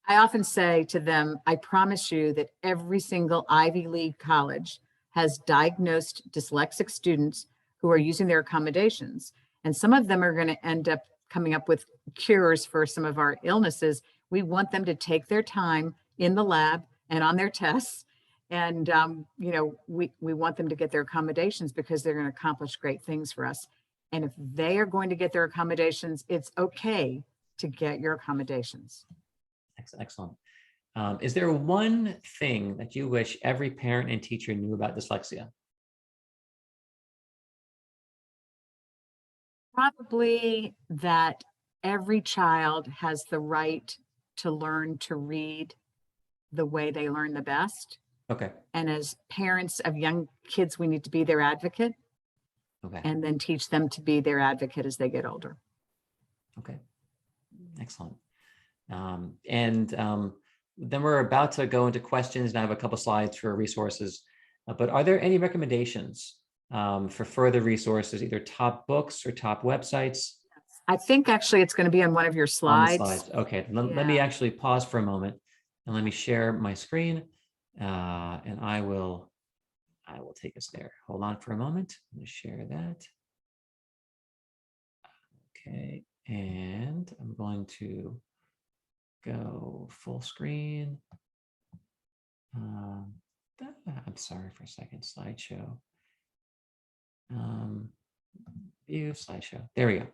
I often say to them, I promise you that every single Ivy League college has diagnosed dyslexic students who are using their accommodations. And some of them are going to end up coming up with cures for some of our illnesses. We want them to take their time in the lab and on their tests. And, we want them to get their accommodations because they're going to accomplish great things for us. And if they are going to get their accommodations, it's okay to get your accommodations. Excellent. Is there one thing that you wish every parent and teacher knew about dyslexia? Probably that every child has the right to learn to read the way they learn the best. Okay. And as parents of young kids, we need to be their advocate. Okay. And then teach them to be their advocate as they get older. Okay. Excellent. Then we're about to go into questions, and I have a couple slides for resources. But are there any recommendations for further resources, either top books or top websites? I think actually it's going to be on one of your slides. On the slides. Okay. Let me actually pause for a moment and let me share my screen, and I will take us there. Hold on for a moment. Let me share that. Okay, and I'm going to go full screen. I'm sorry for a second, slideshow. View slideshow. There we go.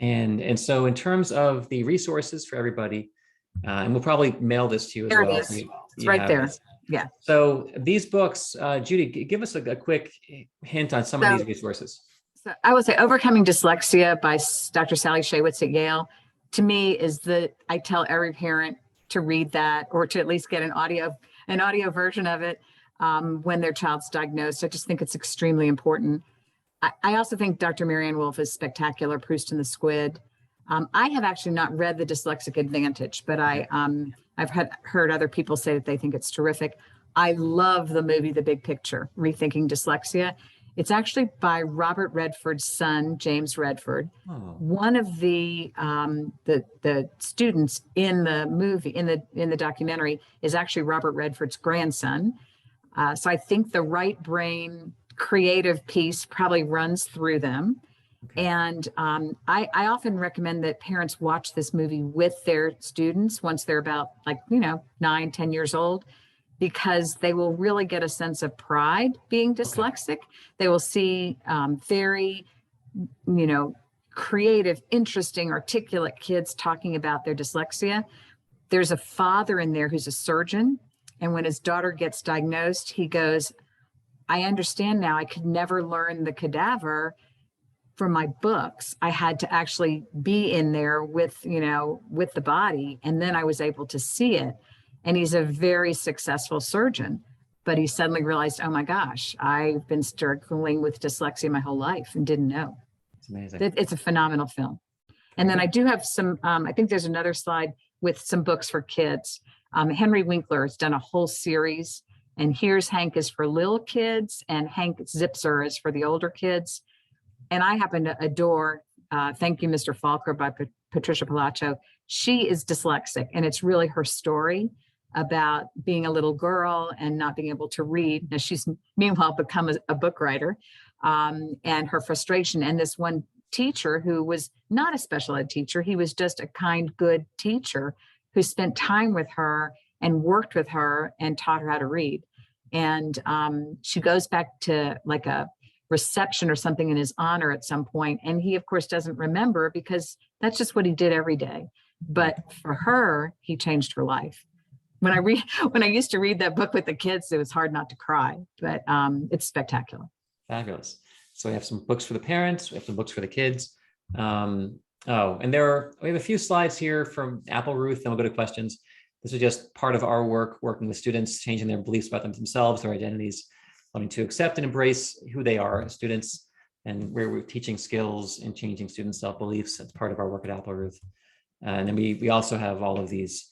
And so in terms of the resources for everybody, And we'll probably mail this to you as There it well. is. So It's you right have there. this. Yeah. So these books, Judy, give us a quick hint on some of these resources. So I would say Overcoming Dyslexia by Dr. Sally Shaywitz at Yale, to me is I tell every parent to read that, or to at least get an audio version of it when their child's diagnosed. I just think it's extremely important. I also think Dr. Marianne Wolf is spectacular, Proust and the Squid. I have actually not read The Dyslexic Advantage, but I've heard other people say that they think it's terrific. I love the movie The Big Picture, Rethinking Dyslexia. It's actually by Robert Redford's son, James Redford. Oh. One of the students in the movie, in the documentary, is actually Robert Redford's grandson. So I think the right brain creative piece probably runs through them. Okay. And I often recommend that parents watch this movie with their students once they're about 9, 10 years old, because they will really get a sense of pride being dyslexic. Okay. They will see very, creative, interesting, articulate kids talking about their dyslexia. There's a father in there who's a surgeon. And when his daughter gets diagnosed, he goes, I understand now, I could never learn the cadaver from my books. I had to actually be in there with the body. And then I was able to see it. And he's a very successful surgeon, but he suddenly realized, oh my gosh, I've been struggling with dyslexia my whole life and didn't know. It's amazing. It's a phenomenal film. And then I do have some, I think there's another slide with some books for kids. Henry Winkler has done a whole series, and Here's Hank is for little kids, and Hank Zipser is for the older kids. And I happen to adore Thank You, Mr. Faulker by Patricia Palacho. She is dyslexic, and it's really her story about being a little girl and not being able to read. Now, she's meanwhile become a book writer, and her frustration. And this one teacher who was not a special ed teacher, he was just a kind, good teacher who spent time with her and worked with her and taught her how to read. And she goes back to like a reception or something in his honor at some point, and he of course doesn't remember, because that's just what he did every day. But for her, he changed her life. When I used to read that book with the kids, it was hard not to cry, but it's spectacular. Fabulous. So we have some books for the parents, we have some books for the kids. And we have a few slides here from Apple Ruth, then we'll go to questions. This is just part of our work, working with students, changing their beliefs about themselves, their identities, learning to accept and embrace who they are as students, and where we're teaching skills and changing students' self-beliefs. That's part of our work at Apple Ruth. And then we also have all of these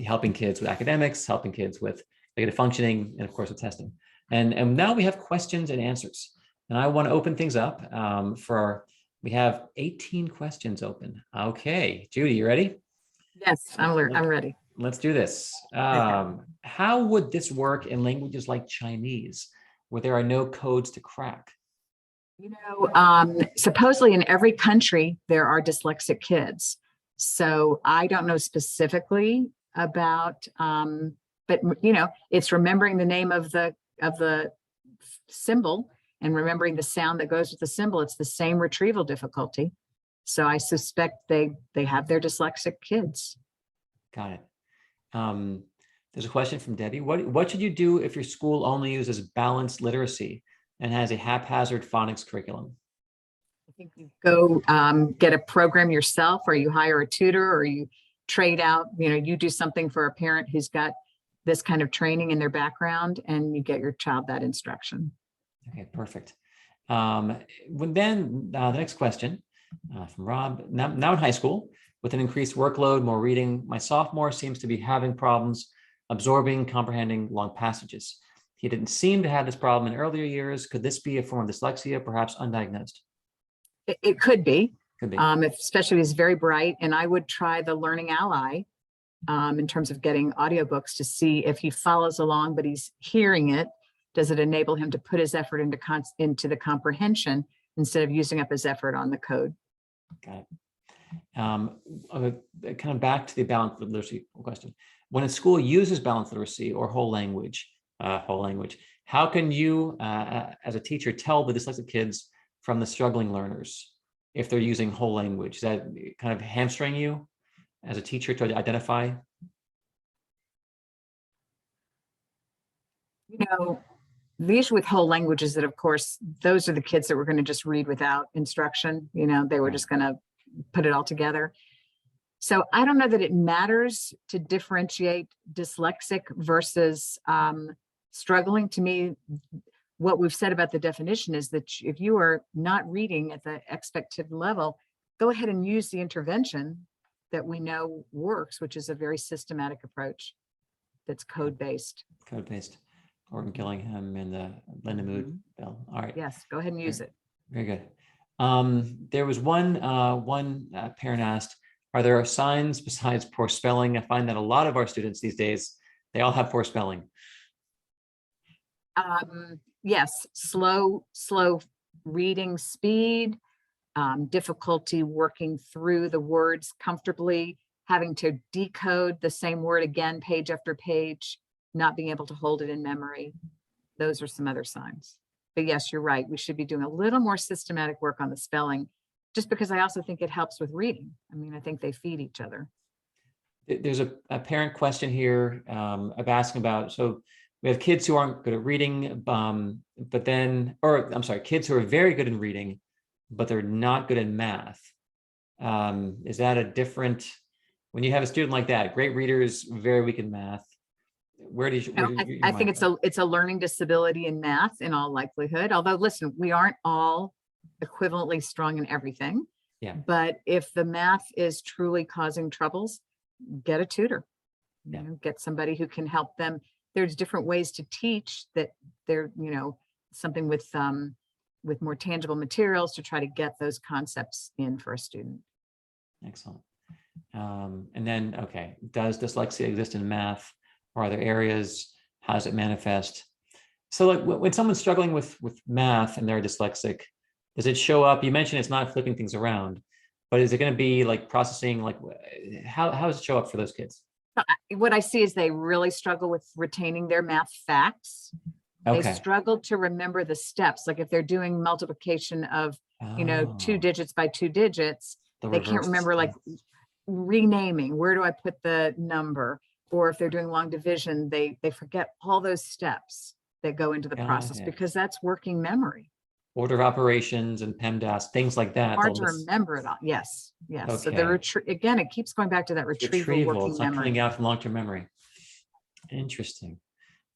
helping kids with academics, helping kids with executive functioning, and of course with testing. And now we have questions and answers. And I want to open things up we have 18 questions open. Okay, Judy, you ready? Yes, I'm ready. Let's do this. How would this work in languages like Chinese, where there are no codes to crack? Supposedly in every country, there are dyslexic kids. So I don't know specifically about, but it's remembering the name of the symbol and remembering the sound that goes with the symbol. It's the same retrieval difficulty. So I suspect they have their dyslexic kids. Got it. There's a question from Debbie. What should you do if your school only uses balanced literacy and has a haphazard phonics curriculum? I think you go get a program yourself, or you hire a tutor, or you trade out, you do something for a parent who's got this kind of training in their background, and you get your child that instruction. Okay, perfect. The next question from Rob. Now in high school, with an increased workload, more reading, my sophomore seems to be having problems absorbing, comprehending long passages. He didn't seem to have this problem in earlier years. Could this be a form of dyslexia, perhaps undiagnosed? It could be. Could be. Especially if he's very bright. And I would try the Learning Ally in terms of getting audiobooks to see if he follows along, but he's hearing it. Does it enable him to put his effort into the comprehension instead of using up his effort on the code? Got it. Kind of back to the balanced literacy question. When a school uses balanced literacy or whole language, how can you, as a teacher, tell the dyslexic kids from the struggling learners if they're using whole language? Is that kind of hamstring you? as a teacher to identify? You know, the issue with whole languages that, of course, those are the kids that were going to just read without instruction. You know, they were Right. just going to put it all together. So I don't know that it matters to differentiate dyslexic versus struggling. To me, what we've said about the definition is that if you are not reading at the expected level, go ahead and use the intervention that we know works, which is a very systematic approach that's code-based. Code-based. Gordon Gillingham and Linda Mood Bill. All right. Yes, go ahead and use it. Very good. There was one parent asked, are there signs besides poor spelling? I find that a lot of our students these days, they all have poor spelling. Yes, slow reading speed, difficulty working through the words comfortably, having to decode the same word again, page after page, not being able to hold it in memory. Those are some other signs. But yes, you're right. We should be doing a little more systematic work on the spelling, just because I also think it helps with reading. I mean, I think they feed each other. There's a parent question here of asking about, so we have kids who aren't good at reading, but then, or I'm sorry, kids who are very good in reading, but they're not good at math. Is that a different, when you have a student like that, great readers, very weak in math, where did you, I think it's a learning disability in math in all likelihood. Although, listen, we aren't all equivalently strong in everything. Yeah. But if the math is truly causing troubles, get a tutor. Yeah. You know, get somebody who can help them. There's different ways to teach that they're, you know, something with more tangible materials to try to get those concepts in for a student. Excellent. And then, okay, does dyslexia exist in math? Or are there areas? How does it manifest? So like when someone's struggling with math and they're dyslexic, does it show up? You mentioned it's not flipping things around, but is it going to be like processing? Like how does it show up for those kids? What I see is they really struggle with retaining their math facts. Okay. They struggle to remember the steps. Like if they're doing multiplication of, you know, 2 digits by 2 digits, they can't remember like renaming. Where do I put the number? Or if they're doing long division, they forget all those steps that go into the process because that's working memory. Order of operations and PEMDAS, things like that. Hard to remember it all. Yes, yes. Okay. So the again, it keeps going back to that retrieval working it's not memory. coming out from long-term memory. Interesting.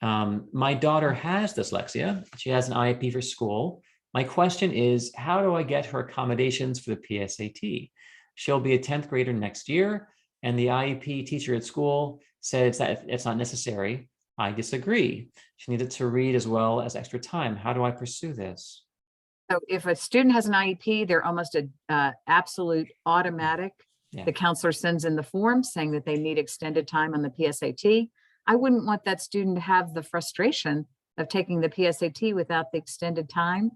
My daughter has dyslexia. She has an IEP for school. My question is, how do I get her accommodations for the PSAT? She'll be a 10th grader next year, and the IEP teacher at school said it's not necessary. I disagree. She needed to read as well as extra time. How do I pursue this? So if a student has an IEP, they're almost an absolute automatic. Yeah. The counselor sends in the form saying that they need extended time on the PSAT. I wouldn't want that student to have the frustration of taking the PSAT without the extended time,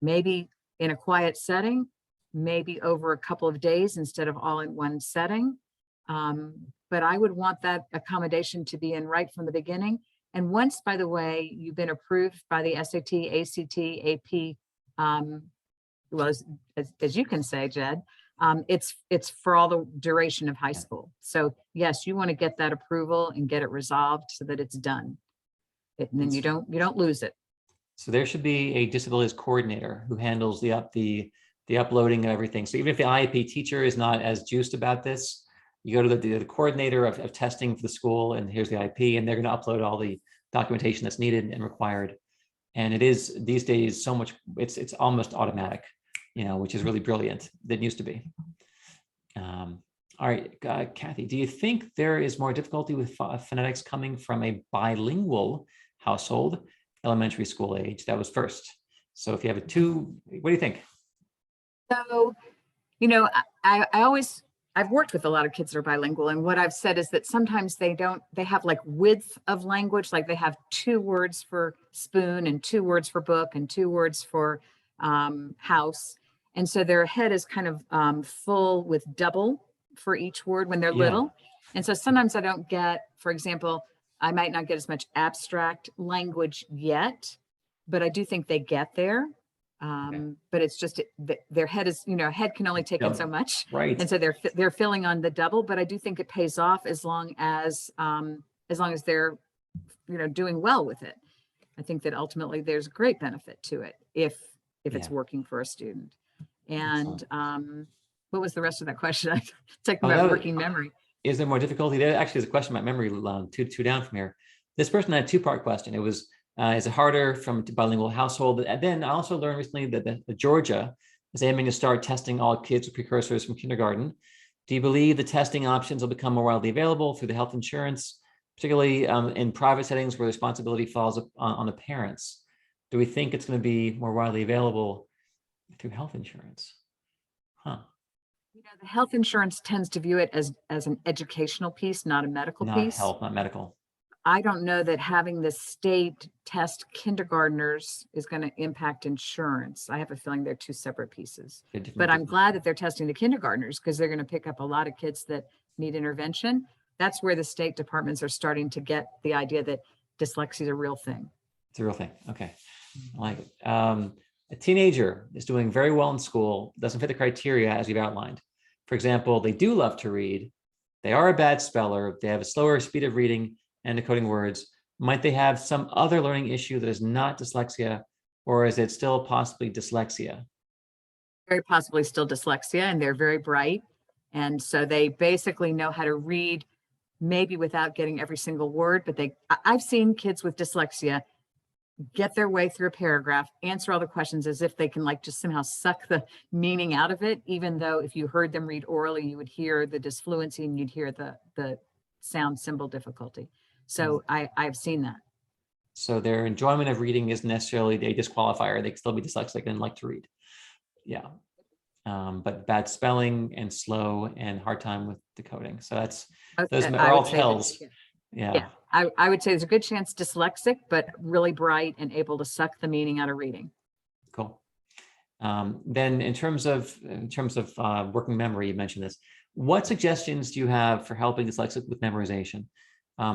maybe in a quiet setting, maybe over a couple of days instead of all in one setting. But I would want that accommodation to be in right from the beginning. And once, by the way, you've been approved by the SAT, ACT, AP, well, as you can say, Jed, it's for all the duration of high school. So yes, you want to get that approval and get it resolved so that it's done. And then you don't lose it. So there should be a disabilities coordinator who handles the uploading of everything. So even if the IEP teacher is not as juiced about this, you go to the coordinator of testing for the school, and here's the IEP, and they're going to upload all the documentation that's needed and required. And it is these days so much, it's almost automatic, you know, which is really brilliant. That used to be. All right, Kathy, do you think there is more difficulty with phonetics coming from a bilingual household, elementary school age? That was first. So if you have what do you think? So, you know, I've worked with a lot of kids that are bilingual, and what I've said is that sometimes they have like width of language, like they have 2 words for spoon and 2 words for book and 2 words for house. And so their head is kind of full with double for each word when they're little. And so sometimes I don't get, for example, I might not get as much abstract language yet, but I do think they get there. But it's just their head is, head can only take in so much. Right. And so they're filling on the double, but I do think it pays off as long as they're, doing well with it. I think that ultimately there's great benefit to it if it's working for a student. And what was the rest of that question? I talking about working memory. Is there more difficulty? There actually is a question about memory, two down from here. This person had a two-part question. It was, is it harder from bilingual household? And then I also learned recently that the Georgia is aiming to start testing all kids with precursors from kindergarten. Do you believe the testing options will become more widely available through the health insurance, particularly in private settings where responsibility falls on the parents? Do we think it's going to be more widely available through health insurance? Huh. The health insurance tends to view it as an educational piece, not a medical piece. Not health, not medical. I don't know that having the state test kindergartners is going to impact insurance. I have a feeling they're two separate pieces. But I'm glad that they're testing the kindergartners because they're going to pick up a lot of kids that need intervention. That's where the state departments are starting to get the idea that dyslexia is a real thing. It's a real thing. Okay. I like it. A teenager is doing very well in school, doesn't fit the criteria as we've outlined. For example, they do love to read. They are a bad speller. They have a slower speed of reading and decoding words. Might they have some other learning issue that is not dyslexia, or is it still possibly dyslexia? Very possibly still dyslexia, and they're very bright. And so they basically know how to read, maybe without getting every single word, but I've seen kids with dyslexia get their way through a paragraph, answer all the questions as if they can just somehow suck the meaning out of it, even though if you heard them read orally, you would hear the dysfluency and you'd hear the sound symbol difficulty. So I've seen that. So their enjoyment of reading isn't necessarily a disqualifier. They can still be dyslexic and like to read. Yeah. But bad spelling and slow and hard time with decoding. So those are all tells. Yeah. I would say there's a good chance dyslexic, but really bright and able to suck the meaning out of reading. Cool. Then in terms of working memory, you mentioned this. What suggestions do you have for helping dyslexic with memorization?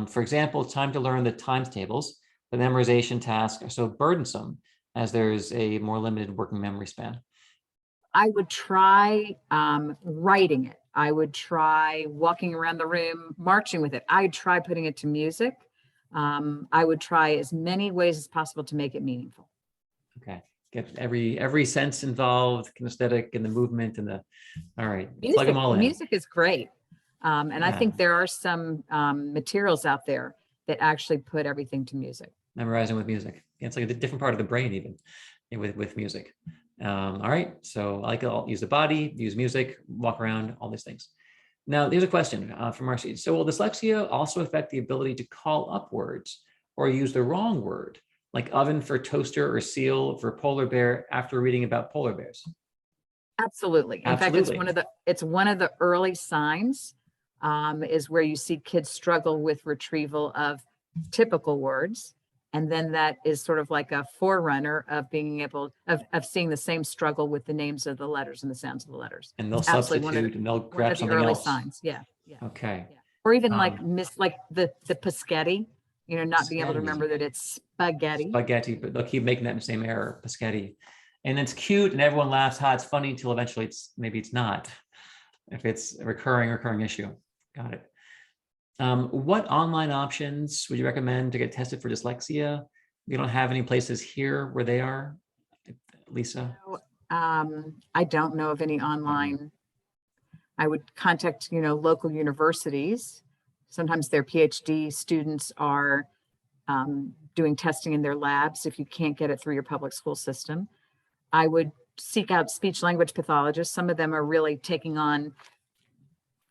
For example, time to learn the times tables. The memorization tasks are so burdensome as there's a more limited working memory span. I would try writing it. I would try walking around the room, marching with it. I'd try putting it to music. I would try as many ways as possible to make it meaningful. Okay. Get every sense involved, kinesthetic and the movement and all right. Plug them all in. Music is great. And I think there are some materials out there that actually put everything to music. Memorizing with music. It's like a different part of the brain even with music. All right. So I'll use the body, use music, walk around, all these things. Now, there's a question from Marcy. So will dyslexia also affect the ability to call up words or use the wrong word, like oven for toaster or seal for polar bear after reading about polar bears? Absolutely. In fact, it's one of the early signs is where you see kids struggle with retrieval of typical words. And then that is sort of like a forerunner of being able of seeing the same struggle with the names of the letters and the sounds of the letters. And they'll substitute and they'll grab something early else. Signs. Yeah. Okay. Yeah. Or even like the Paschetti, not being able to remember that it's spaghetti. Spaghetti, but they'll keep making that same error, Paschetti. And it's cute and everyone laughs, it's funny until eventually maybe it's not. If it's a recurring issue. Got it. What online options would you recommend to get tested for dyslexia? We don't have any places here where they are, Lisa? I don't know of any online. I would contact, local universities. Sometimes their PhD students are doing testing in their labs if you can't get it through your public school system. I would seek out speech language pathologists. Some of them are really taking on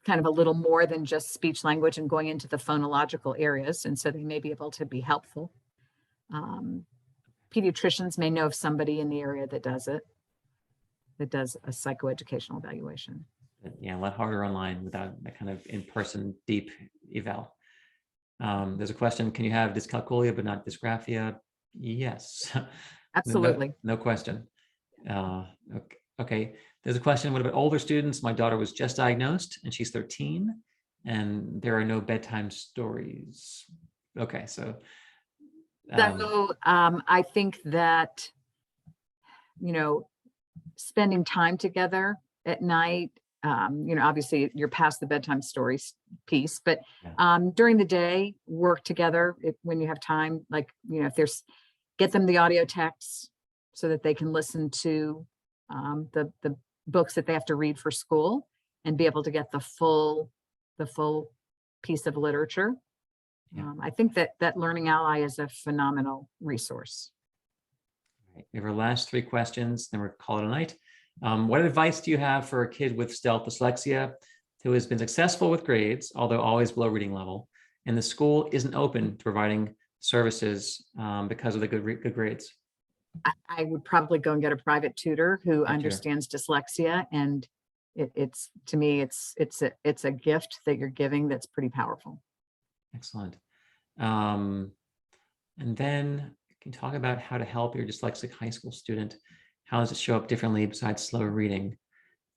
kind of a little more than just speech language and going into the phonological areas. And so they may be able to be helpful. Pediatricians may know of somebody in the area that does a psychoeducational evaluation. Yeah, a lot harder online without that kind of in-person deep eval. There's a question, can you have dyscalculia but not dysgraphia? Yes. Absolutely. No question. Okay. There's a question, what about older students? My daughter was just diagnosed and she's 13 and there are no bedtime stories. Okay, so. I think that spending time together at night. Obviously you're past the bedtime stories piece, but during the day, work together when you have time, like, if there's, get them the audio texts so that they can listen to the books that they have to read for school and be able to get the full piece of literature. I think that Learning Ally is a phenomenal resource. Right. We have our last 3 questions, then we'll call it a night. What advice do you have for a kid with stealth dyslexia who has been successful with grades, although always below reading level, and the school isn't open to providing services because of the good grades? I would probably go and get a private tutor who understands dyslexia, and it's to me, it's a gift that you're giving that's pretty powerful. Excellent. And then you can talk about how to help your dyslexic high school student. How does it show up differently besides slow reading?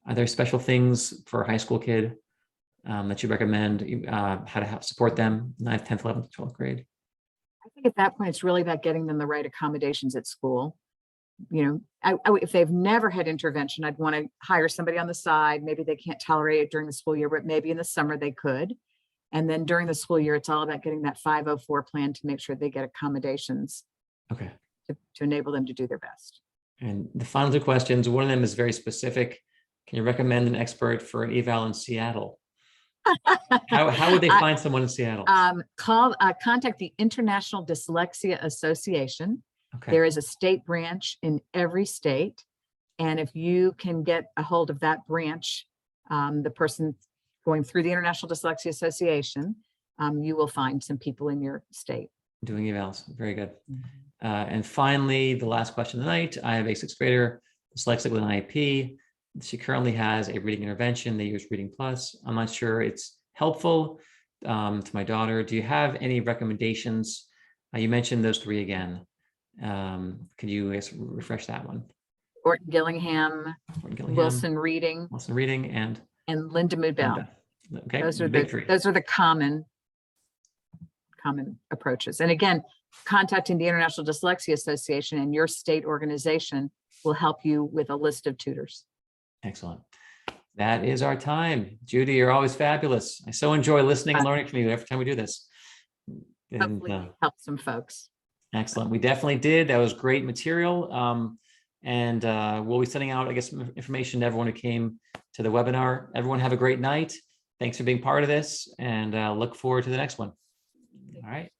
Are there special things for a high school kid that you recommend, how to help support them 9th, 10th, 11th, 12th grade? I think at that point, it's really about getting them the right accommodations at school. If they've never had intervention, I'd want to hire somebody on the side. Maybe they can't tolerate it during the school year, but maybe in the summer they could. And then during the school year, it's all about getting that 504 plan to make sure they get accommodations to enable them to do their best. And the final 2 questions, one of them is very specific. Can you recommend an expert for an eval in Seattle? How would they find someone in Seattle? Contact the International Dyslexia Association. There is a state branch in every state. And if you can get a hold of that branch, the person going through the International Dyslexia Association, you will find some people in your state doing evals. Very good. And finally, the last question of the night, I have a 6th grader dyslexic with an IEP. She currently has a reading intervention. They use Reading Plus. I'm not sure it's helpful to my daughter. Do you have any recommendations? You mentioned those 3 again. Could you, I guess, refresh that one? Orton Gillingham, Wilson Reading, and Linda Mood Bell. Okay, those are the common approaches. And again, contacting the International Dyslexia Association and your state organization will help you with a list of tutors. Excellent. That is our time. Judy, you're always fabulous. I so enjoy listening and learning from you every time we do this. Hopefully help some folks. Excellent. We definitely did. That was great material. We'll be sending out, I guess, some information to everyone who came to the webinar. Everyone have a great night. Thanks for being part of this, and look forward to the next one. All right.